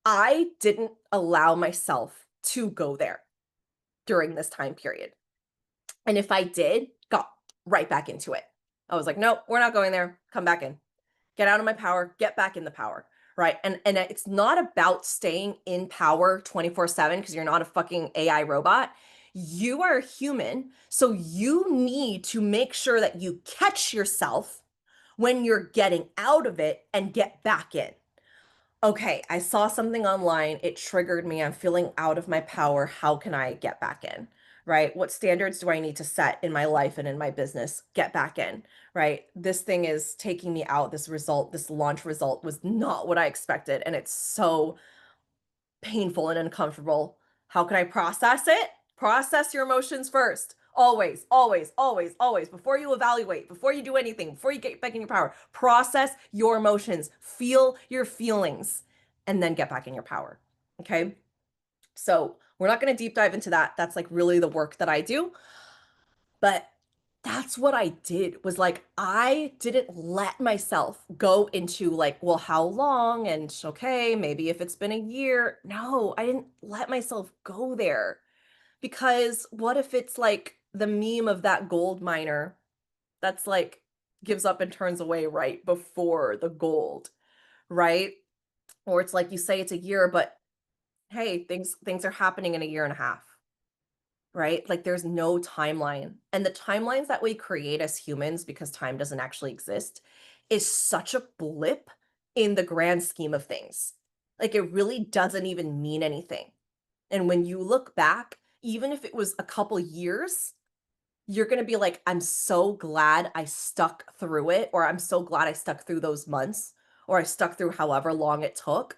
Speaker 1: I didn't allow myself to go there during this time period. And if I did, got right back into it. I was like, nope, we're not going there. Come back in. Get out of my power, get back in the power. Right. And it's not about staying in power 24/7 because you're not a fucking AI robot. You are a human. So you need to make sure that you catch yourself when you're getting out of it and get back in. Okay, I saw something online. It triggered me. I'm feeling out of my power. How can I get back in? Right? What standards do I need to set in my life and in my business? Get back in, right? This thing is taking me out. This result, this launch result was not what I expected. And it's so painful and uncomfortable. How can I process it? Process your emotions first. Always, always, always, always. Before you evaluate, before you do anything, before you get back in your power, process your emotions, feel your feelings, and then get back in your power. Okay. So we're not going to deep dive into that. That's like really the work that I do. But that's what I did was like I didn't let myself go into like, well, how long? And okay, maybe if it's been a year. No, I didn't let myself go there because what if it's like the meme of that gold miner that's like gives up and turns away right before the gold, right? Or it's like you say it's a year, but hey, things are happening in a year and a half, right? Like there's no timeline. And the timelines that we create as humans, because time doesn't actually exist, is such a blip in the grand scheme of things. Like it really doesn't even mean anything. And when you look back, even if it was a couple years, you're going to be like, I'm so glad I stuck through it, or I'm so glad I stuck through those months, or I stuck through however long it took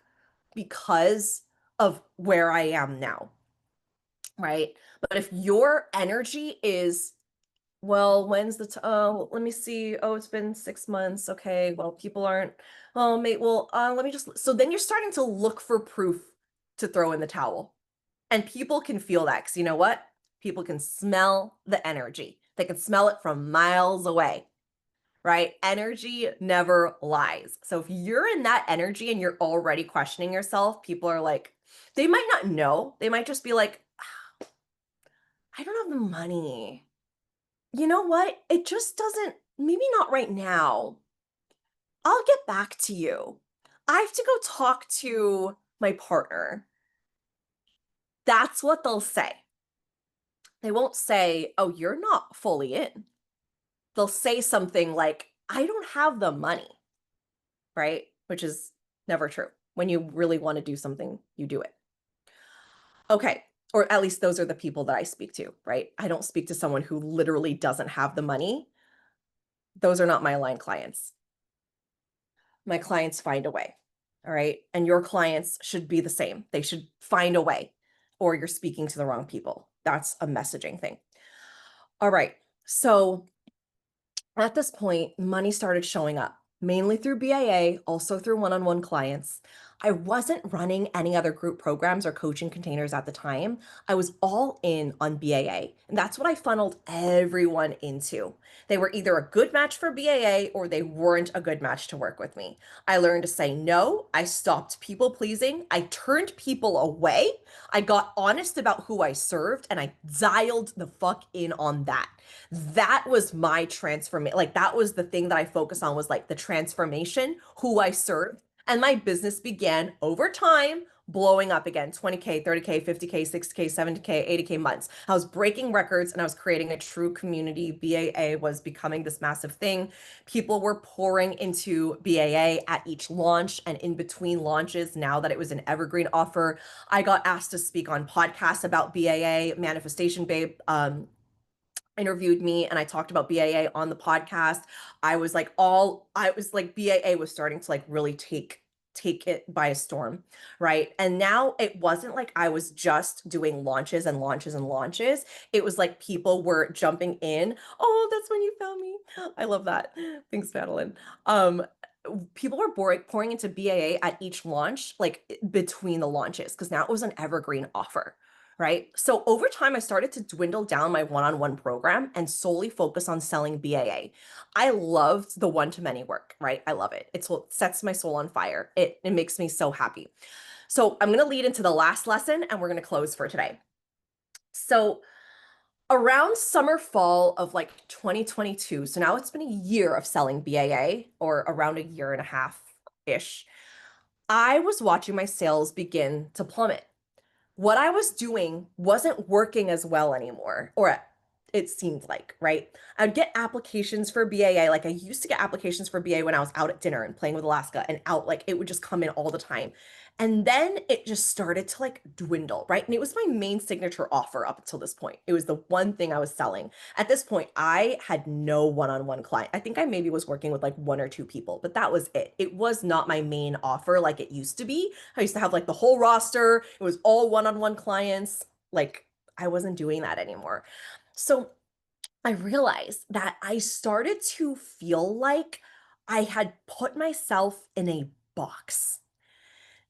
Speaker 1: because of where I am now, right? But if your energy is, well, when's the oh, let me see. Oh, it's been 6 months. Okay, well, people aren't, oh, mate, well, let me just, so then you're starting to look for proof to throw in the towel. And people can feel that because you know what? People can smell the energy. They can smell it from miles away, right? Energy never lies. So if you're in that energy and you're already questioning yourself, people are like, they might not know. They might just be like, I don't have the money. You know what? It just doesn't, maybe not right now. I'll get back to you. I have to go talk to my partner. That's what they'll say. They won't say, oh, you're not fully in. They'll say something like, I don't have the money, right? Which is never true. When you really want to do something, you do it. Okay. Or at least those are the people that I speak to, right? I don't speak to someone who literally doesn't have the money. Those are not my aligned clients. My clients find a way. All right. And your clients should be the same. They should find a way, or you're speaking to the wrong people. That's a messaging thing. All right. So at this point, money started showing up, mainly through BAA, also through one on one clients. I wasn't running any other group programs or coaching containers at the time. I was all in on BAA, and that's what I funneled everyone into. They were either a good match for BAA or they weren't a good match to work with me. I learned to say no. I stopped people pleasing. I turned people away. I got honest about who I served and I dialed the fuck in on that. That was my transformation. Like that was the thing that I focused on was like the transformation, who I served. And my business began over time blowing up again, 20K, 30K, 50K, 60K, 70K, 80K months. I was breaking records and I was creating a true community. BAA was becoming this massive thing. People were pouring into BAA at each launch and in between launches. Now that it was an evergreen offer, I got asked to speak on podcasts about BAA. Manifestation Babe interviewed me and I talked about BAA on the podcast. I was like BAA was starting to like really take it by a storm, right? And now it wasn't like I was just doing launches and launches and launches. It was like people were jumping in. Oh, that's when you found me. I love that. Thanks, Madeline. Um, People were pouring into BAA at each launch, like between the launches, because now it was an evergreen offer, right? So over time, I started to dwindle down my one-on-one program and solely focus on selling BAA. I loved the one-to-many work, right? I love it. It's what sets my soul on fire. It makes me so happy. So I'm going to lead into the last lesson and we're going to close for today. So around summer fall of like 2022, so now it's been a year of selling BAA or around a year and a half ish. I was watching my sales begin to plummet. What I was doing wasn't working as well anymore, or it seemed like, right? I'd get applications for BAA. Like I used to get applications for BA when I was out at dinner and playing with Alaska and out, like it would just come in all the time. And then it just started to like dwindle, right? And it was my main signature offer up until this point. It was the one thing I was selling. At this point, I had no one-on-one client. I think I maybe was working with like one or two people, but that was it. It was not my main offer like it used to be. I used to have like the whole roster. It was all one-on-one clients. Like I wasn't doing that anymore. So I realized that I started to feel like I had put myself in a box.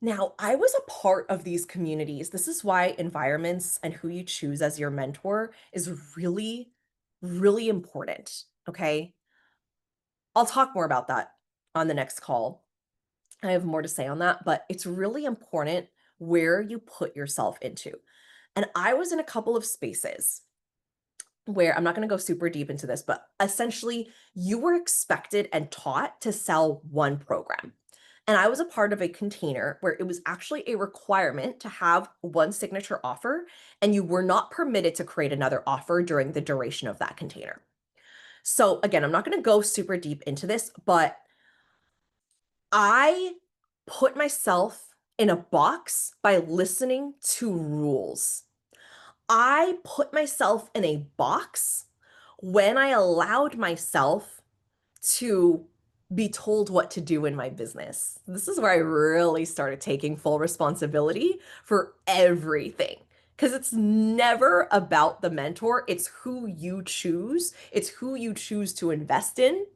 Speaker 1: Now, I was a part of these communities. This is why environments and who you choose as your mentor is really, really important. Okay. I'll talk more about that on the next call. I have more to say on that, but it's really important where you put yourself into. And I was in a couple of spaces where I'm not going to go super deep into this, but essentially you were expected and taught to sell one program. And I was a part of a container where it was actually a requirement to have one signature offer, and you were not permitted to create another offer during the duration of that container. So, again, I'm not going to go super deep into this, but I put myself in a box by listening to rules. I put myself in a box when I allowed myself to be told what to do in my business. This is where I really started taking full responsibility for everything. Because it's never about the mentor, it's who you choose, it's who you choose to invest in,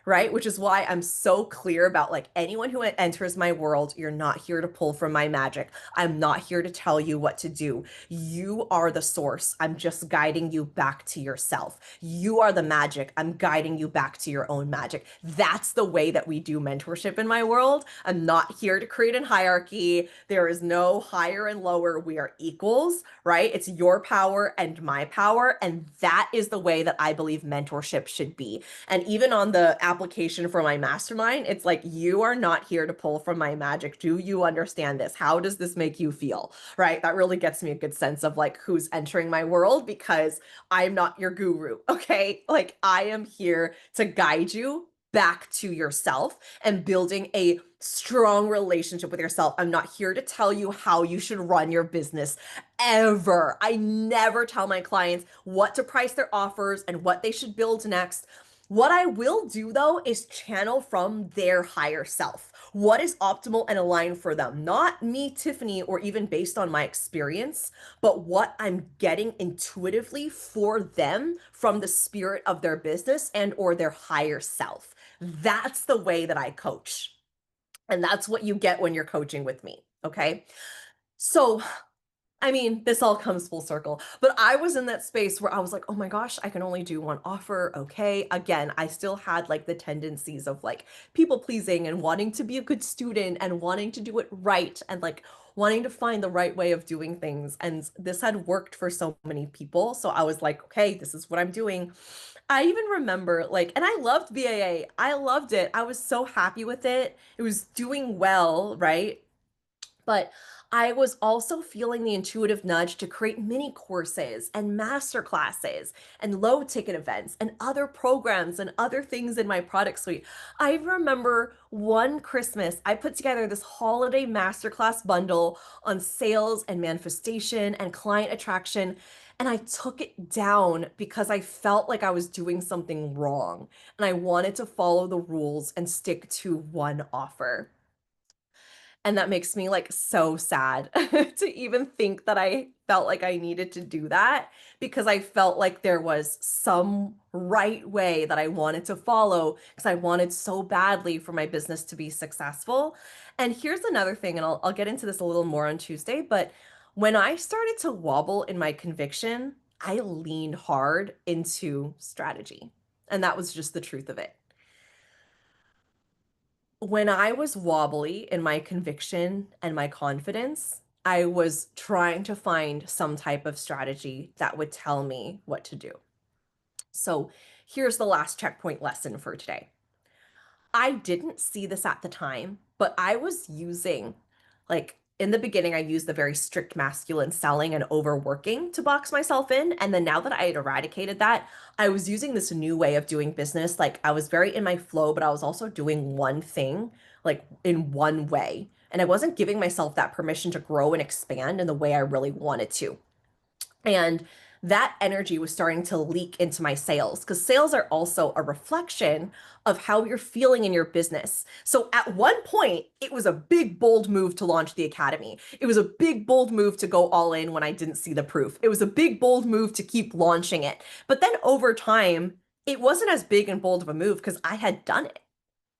Speaker 1: right? Which is why I'm so clear about like anyone who enters my world, you're not here to pull from my magic. I'm not here to tell you what to do. You are the source. I'm just guiding you back to yourself. You are the magic. I'm guiding you back to your own magic. That's the way that we do mentorship in my world. I'm not here to create a hierarchy. There is no higher and lower. We are equals, right? It's your power and my power. And that is the way that I believe mentorship should be. And even on the application for my mastermind, it's like, you are not here to pull from my magic. Do you understand this? How does this make you feel? Right? That really gets me a good sense of like who's entering my world because I'm not your guru. Okay. Like I am here to guide you back to yourself and building a strong relationship with yourself. I'm not here to tell you how you should run your business ever. I never tell my clients what to price their offers and what they should build next. What I will do though is channel from their higher self. What is optimal and aligned for them? Not me, Tiffany, or even based on my experience, but what I'm getting intuitively for them from the spirit of their business and or their higher self. That's the way that I coach. And that's what you get when you're coaching with me. Okay. So I mean, this all comes full circle, but I was in that space where I was like, oh my gosh, I can only do one offer. Okay. Again, I still had like the tendencies of like people pleasing and wanting to be a good student and wanting to do it right and like wanting to find the right way of doing things. And this had worked for so many people. So I was like, okay, this is what I'm doing. I even remember like, and I loved BAA. I loved it. I was so happy with it. It was doing well, right? But I was also feeling the intuitive nudge to create mini courses and master classes and low ticket events and other programs and other things in my product suite. I remember one Christmas, I put together this holiday masterclass bundle on sales and manifestation and client attraction. And I took it down because I felt like I was doing something wrong and I wanted to follow the rules and stick to one offer. And that makes me like so sad to even think that I felt like I needed to do that because I felt like there was some right way that I wanted to follow because I wanted so badly for my business to be successful. And here's another thing, and I'll get into this a little more on Tuesday, but when I started to wobble in my conviction, I leaned hard into strategy. And that was just the truth of it. When I was wobbly in my conviction and my confidence, I was trying to find some type of strategy that would tell me what to do. So here's the last checkpoint lesson for today. I didn't see this at the time, but I was using, like, in the beginning, I used the very strict masculine selling and overworking to box myself in. And then now that I had eradicated that, I was using this new way of doing business. Like, I was very in my flow, but I was also doing one thing, like, in one way. And I wasn't giving myself that permission to grow and expand in the way I really wanted to. And that energy was starting to leak into my sales because sales are also a reflection of how you're feeling in your business. So at one point, it was a big, bold move to launch the academy. It was a big, bold move to go all in when I didn't see the proof. It was a big, bold move to keep launching it. But then over time, it wasn't as big and bold of a move because I had done it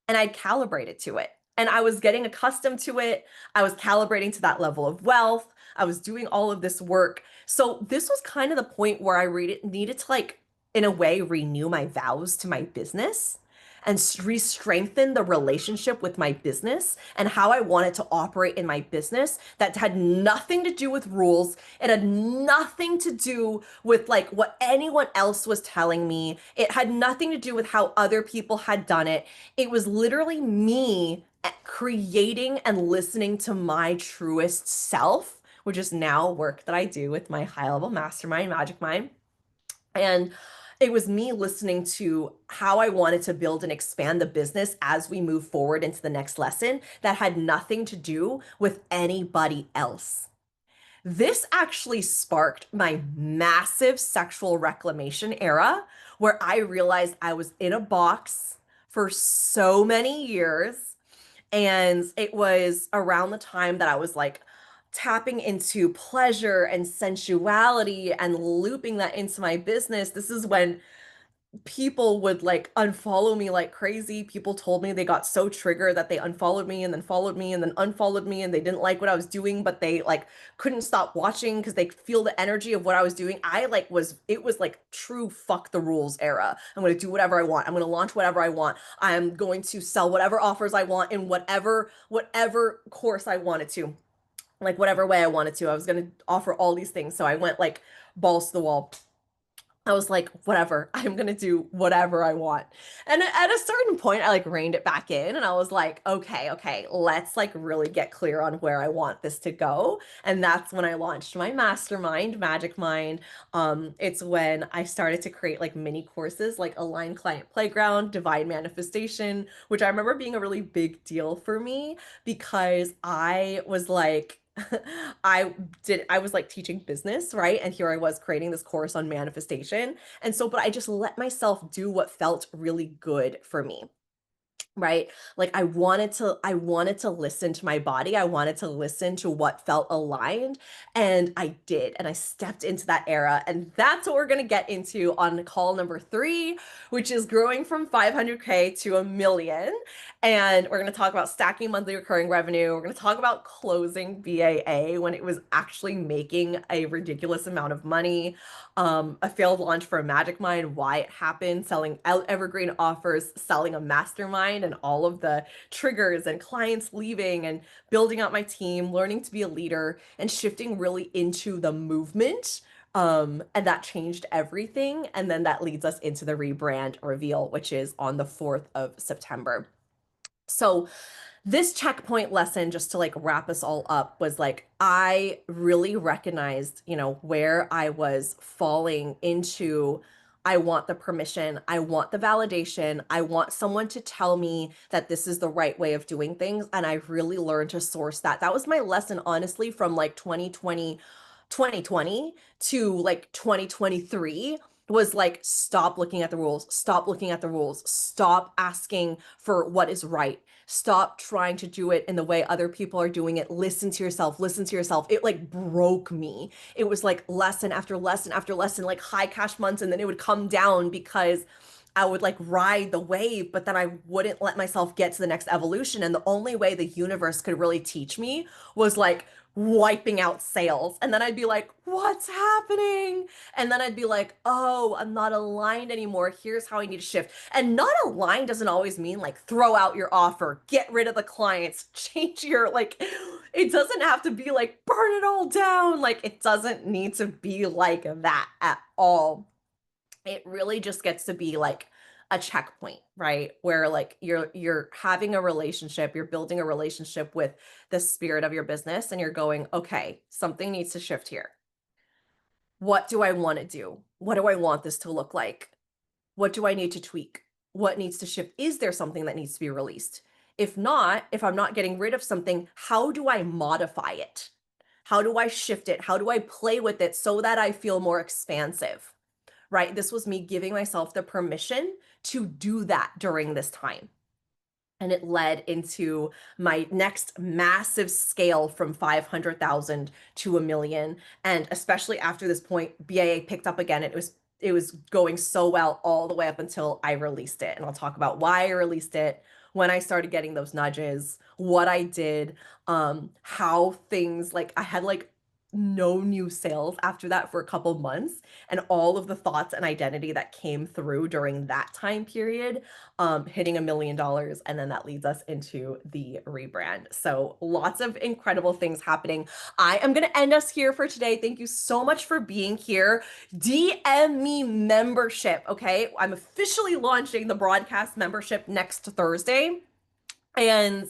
Speaker 1: and I'd calibrated to it. And I was getting accustomed to it. I was calibrating to that level of wealth. I was doing all of this work. So this was kind of the point where needed to like, in a way, renew my vows to my business and re-strengthen the relationship with my business and how I wanted to operate in my business that had nothing to do with rules. It had nothing to do with like what anyone else was telling me. It had nothing to do with how other people had done it. It was literally me creating and listening to my truest self, which is now work that I do with my high level mastermind, Magic Mind. And it was me listening to how I wanted to build and expand the business as we move forward into the next lesson that had nothing to do with anybody else. This actually sparked my massive sexual reclamation era where I realized I was in a box for so many years. And it was around the time that I was like tapping into pleasure and sensuality and looping that into my business. This is when people would like unfollow me like crazy. People told me they got so triggered that they unfollowed me and then followed me and then unfollowed me and they didn't like what I was doing, but they like couldn't stop watching because they feel the energy of what I was doing. It was like true fuck the rules era. I'm going to do whatever I want. I'm going to launch whatever I want. I'm going to sell whatever offers I want in whatever course I wanted to, like whatever way I wanted to. I was going to offer all these things. So I went like balls to the wall. I was like, whatever, I'm gonna do whatever I want. And at a certain point, I like reined it back in and I was like, okay, let's like really get clear on where I want this to go. And that's when I launched my mastermind, Magic Mind. It's when I started to create like mini courses like Align Client Playground, Divine Manifestation, which I remember being a really big deal for me because I was like, I was like teaching business, right? And here I was creating this course on manifestation. And so, but I just let myself do what felt really good for me. Right? Like I wanted to listen to my body. I wanted to listen to what felt aligned, and I did. And I stepped into that era. And that's what we're going to get into on call number 3, which is growing from 500K to 1 million. And we're going to talk about stacking monthly recurring revenue. We're going to talk about closing BAA when it was actually making a ridiculous amount of money, a failed launch for a Magic Mind, why it happened, selling evergreen offers, selling a mastermind, and all of the triggers and clients leaving and building out my team, learning to be a leader, and shifting really into the movement. And that changed everything. And then that leads us into the rebrand reveal, which is on the 4th of September. So this checkpoint lesson, just to like wrap us all up, was like I really recognized, where I was falling into. I want the permission, I want the validation, I want someone to tell me that this is the right way of doing things. And I really learned to source that. That was my lesson, honestly, from like 2020 to like 2023, was like, stop looking at the rules, stop looking at the rules, stop asking for what is right. Stop trying to do it in the way other people are doing it. Listen to yourself. Listen to yourself. It like broke me. It was like lesson after lesson after lesson, like high cash months. And then it would come down because I would like ride the wave, but then I wouldn't let myself get to the next evolution. And the only way the universe could really teach me was like wiping out sales. And then I'd be like, what's happening? And then I'd be like, oh, I'm not aligned anymore. Here's how I need to shift. And not aligned doesn't always mean like throw out your offer, get rid of the clients, change your like, it doesn't have to be like burn it all down. Like, it doesn't need to be like that at all. It really just gets to be like a checkpoint, right? Where like you're having a relationship, you're building a relationship with the spirit of your business, and you're going, okay, something needs to shift here. What do I want to do? What do I want this to look like? What do I need to tweak? What needs to shift? Is there something that needs to be released? If not, if I'm not getting rid of something, how do I modify it? How do I shift it? How do I play with it so that I feel more expansive? Right? This was me giving myself the permission to do that during this time. And it led into my next massive scale from 500,000 to a million. And especially after this point, BAA picked up again. It was going so well all the way up until I released it. And I'll talk about why I released it, when I started getting those nudges, what I did, how things like I had like no new sales after that for a couple months, and all of the thoughts and identity that came through during that time period, hitting $1 million. And then that leads us into the rebrand. So lots of incredible things happening. I am going to end us here for today. Thank you so much for being here. DM me membership. Okay. I'm officially launching the broadcast membership next Thursday. And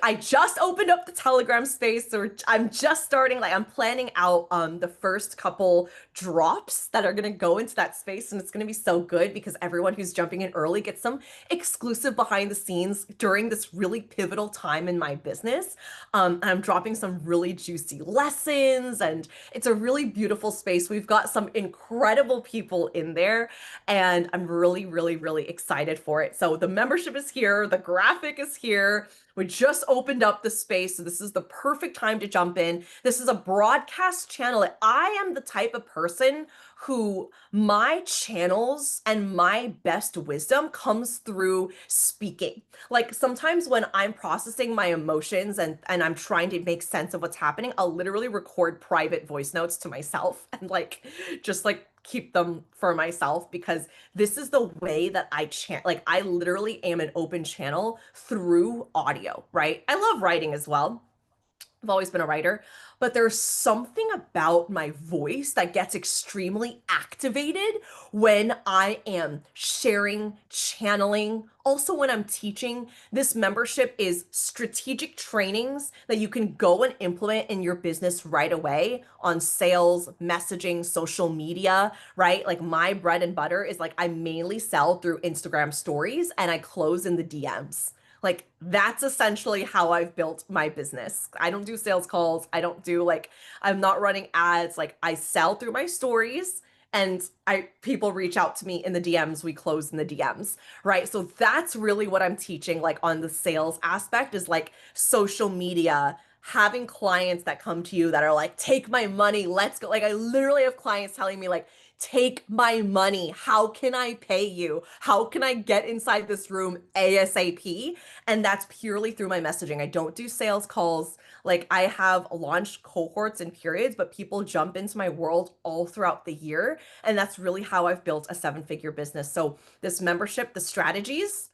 Speaker 1: I just opened up the Telegram space, so I'm just starting, like I'm planning out the first couple drops that are gonna go into that space, and it's gonna be so good because everyone who's jumping in early gets some exclusive behind the scenes during this really pivotal time in my business. And I'm dropping some really juicy lessons, and it's a really beautiful space. We've got some incredible people in there, and I'm really, really, really excited for it. So the membership is here, the graphic is here. We just opened up the space, so this is the perfect time to jump in. This is a broadcast channel. I am the type of person who my channels and my best wisdom comes through speaking. Like sometimes when I'm processing my emotions and I'm trying to make sense of what's happening, I'll literally record private voice notes to myself and like just like keep them for myself, because this is the way that I chant. Like I literally am an open channel through audio, right? I love writing as well. I've always been a writer, but there's something about my voice that gets extremely activated when I am sharing, channeling. Also, when I'm teaching, this membership is strategic trainings that you can go and implement in your business right away on sales, messaging, social media, right? Like my bread and butter is like I mainly sell through Instagram stories and I close in the DMs. Like that's essentially how I've built my business. I don't do sales calls. I don't do like, I'm not running ads. Like I sell through my stories, and people reach out to me in the DMs, we close in the DMs, right? So that's really what I'm teaching, like on the sales aspect, is like social media, having clients that come to you that are like, take my money, let's go. Like I literally have clients telling me like, take my money. How can I pay you? How can I get inside this room ASAP? And that's purely through my messaging. I don't do sales calls. Like I have launched cohorts and periods, but people jump into my world all throughout the year. And that's really how I've built a 7-figure business. So this membership, the strategies,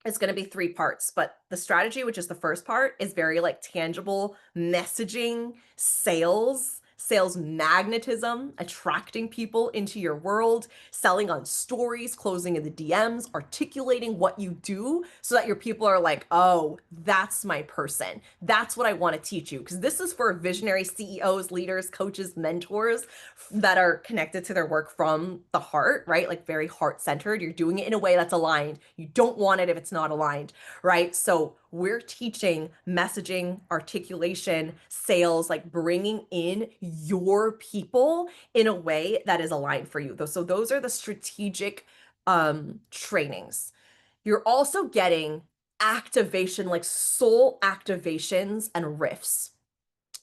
Speaker 1: it's going to be 3 parts, but the strategy, which is the first part, is very like tangible messaging, sales, sales magnetism, attracting people into your world, selling on stories, closing in the DMs, articulating what you do so that your people are like, oh, that's my person. That's what I want to teach you. Because this is for visionary CEOs, leaders, coaches, mentors that are connected to their work from the heart, right? Like very heart centered. You're doing it in a way that's aligned. You don't want it if it's not aligned, right? So we're teaching messaging, articulation, sales, like bringing in your people in a way that is aligned for you. So those are the strategic trainings. You're also getting activation, like soul activations and riffs.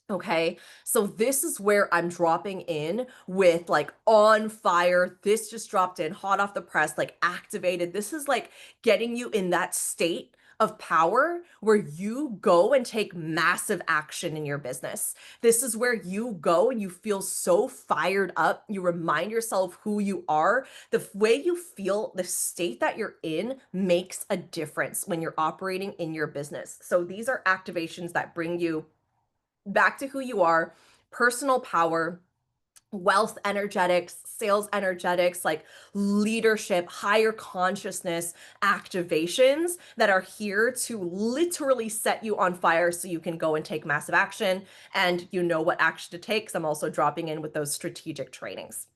Speaker 1: Okay, so this is where I'm dropping in with like on fire. This just dropped in hot off the press, like activated. This is like getting you in that state of power where you go and take massive action in your business. This is where you go and you feel so fired up. You remind yourself who you are. The way you feel, the state that you're in makes a difference when you're operating in your business. So these are activations that bring you back to who you are, personal power, wealth energetics, sales energetics, like leadership, higher consciousness activations that are here to literally set you on fire so you can go and take massive action and you know what action to take. So I'm also dropping in with those strategic trainings.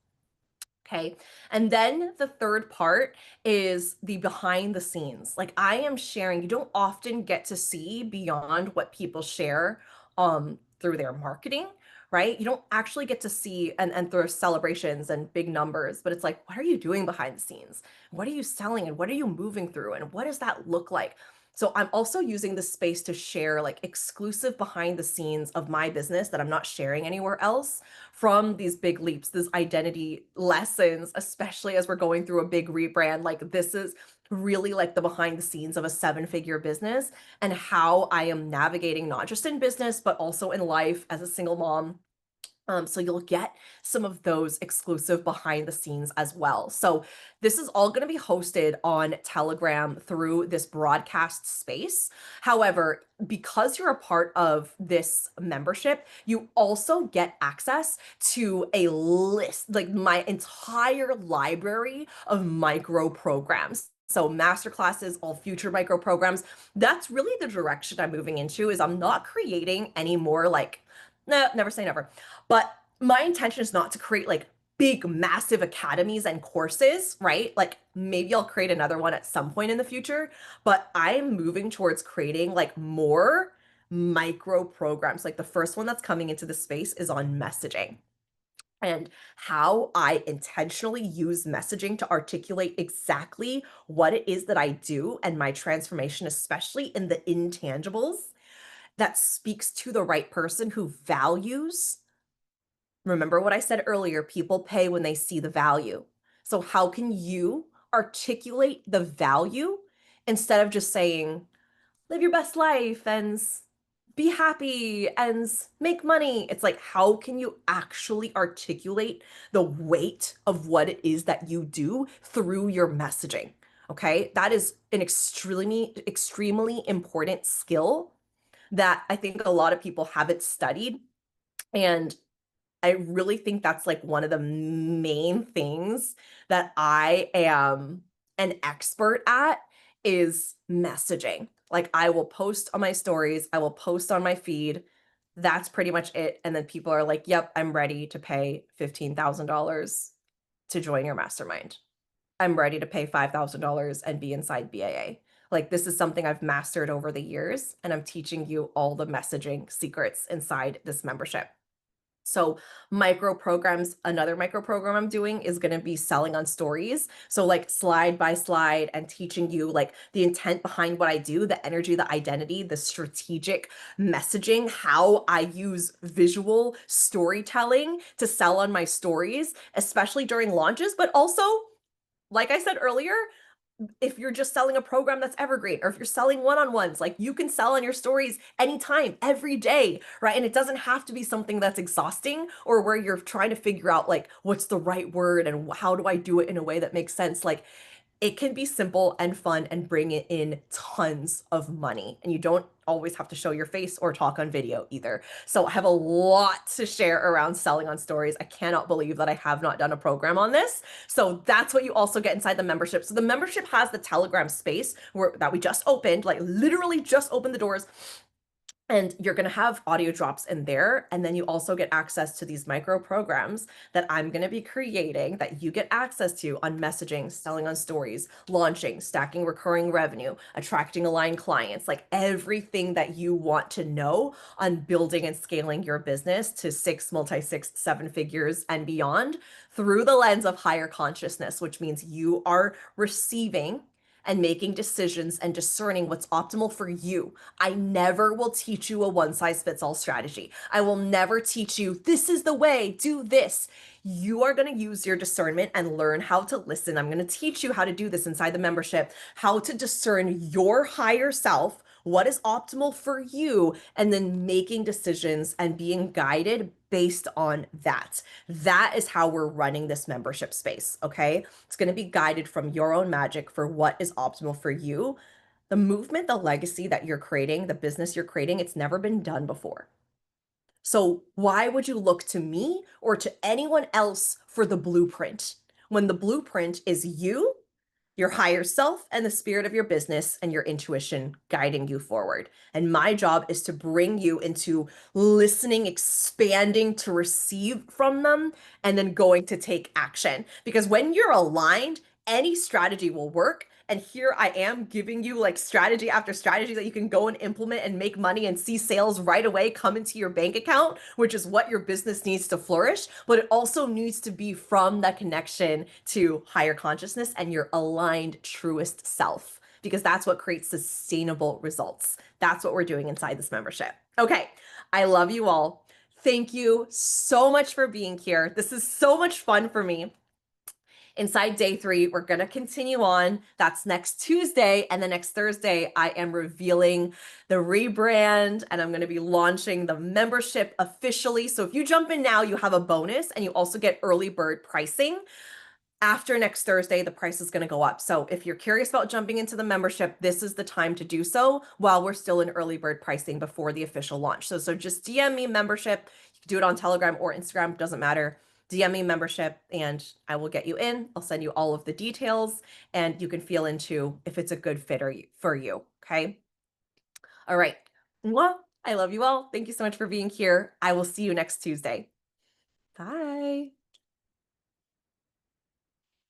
Speaker 1: Okay. And then the third part is the behind the scenes. Like I am sharing, you don't often get to see beyond what people share through their marketing, right? You don't actually get to see and through celebrations and big numbers, but it's like, what are you doing behind the scenes? What are you selling and what are you moving through and what does that look like? So I'm also using this space to share like exclusive behind the scenes of my business that I'm not sharing anywhere else from these big leaps, these identity lessons, especially as we're going through a big rebrand. Like this is really like the behind the scenes of a seven-figure business and how I am navigating not just in business, but also in life as a single mom. So you'll get some of those exclusive behind the scenes as well. So this is all going to be hosted on Telegram through this broadcast space. However, because you're a part of this membership, you also get access to a list, like my entire library of micro programs. So masterclasses, all future micro programs. That's really the direction I'm moving into is I'm not creating any more like, no, never say never. But my intention is not to create like big, massive academies and courses, right? Like maybe I'll create another one at some point in the future, but I'm moving towards creating like more micro programs. Like the first one that's coming into the space is on messaging and how I intentionally use messaging to articulate exactly what it is that I do and my transformation, especially in the intangibles that speaks to the right person who values. Remember what I said earlier, people pay when they see the value. So how can you articulate the value instead of just saying, live your best life and be happy and make money? It's like, how can you actually articulate the weight of what it is that you do through your messaging? Okay, that is an extremely important skill that I think a lot of people haven't studied. And I really think that's like one of the main things that I am an expert at is messaging. Like I will post on my stories, I will post on my feed. That's pretty much it. And then people are like, yep, I'm ready to pay $15,000 to join your mastermind. I'm ready to pay $5,000 and be inside BAA. Like this is something I've mastered over the years, and I'm teaching you all the messaging secrets inside this membership. So micro programs, another micro program I'm doing is going to be selling on stories. So like slide by slide and teaching you like the intent behind what I do, the energy, the identity, the strategic messaging, how I use visual storytelling to sell on my stories, especially during launches, but also like I said earlier, if you're just selling a program that's evergreen, or if you're selling one-on-ones, like you can sell on your stories anytime, every day, right? And it doesn't have to be something that's exhausting or where you're trying to figure out like what's the right word and how do I do it in a way that makes sense. Like it can be simple and fun and bring it in tons of money. And you don't always have to show your face or talk on video either. So I have a lot to share around selling on stories. I cannot believe that I have not done a program on this. So that's what you also get inside the membership. So the membership has the Telegram space that we just opened, like literally just opened the doors, and you're going to have audio drops in there. And then you also get access to these micro programs that I'm going to be creating that you get access to on messaging, selling on stories, launching, stacking recurring revenue, attracting aligned clients, like everything that you want to know on building and scaling your business to multi-six, seven figures and beyond through the lens of higher consciousness, which means you are receiving and making decisions and discerning what's optimal for you. I never will teach you a one size fits all strategy. I will never teach you, this is the way, do this. You are going to use your discernment and learn how to listen. I'm going to teach you how to do this inside the membership, how to discern your higher self, what is optimal for you, and then making decisions and being guided based on that. That is how we're running this membership space, okay? It's going to be guided from your own magic for what is optimal for you. The movement, the legacy that you're creating, the business you're creating, it's never been done before. So why would you look to me or to anyone else for the blueprint when the blueprint is you, your higher self, and the spirit of your business and your intuition guiding you forward? And my job is to bring you into listening, expanding to receive from them, and then going to take action. Because when you're aligned, any strategy will work. And here I am giving you like strategy after strategy that you can go and implement and make money and see sales right away come into your bank account, which is what your business needs to flourish. But it also needs to be from that connection to higher consciousness and your aligned truest self, because that's what creates sustainable results. That's what we're doing inside this membership. Okay, I love you all. Thank you so much for being here. This is so much fun for me. Inside day 3, we're going to continue on. That's next Tuesday. And the next Thursday, I am revealing the rebrand and I'm going to be launching the membership officially. So if you jump in now, you have a bonus and you also get early bird pricing. After next Thursday, the price is going to go up. So if you're curious about jumping into the membership, this is the time to do so while we're still in early bird pricing before the official launch. So just DM me membership. You can do it on Telegram or Instagram, doesn't matter. DM me membership and I will get you in. I'll send you all of the details and you can feel into if it's a good fit for you. Okay. All right. Mwah. I love you all. Thank you so much for being here. I will see you next Tuesday. Bye.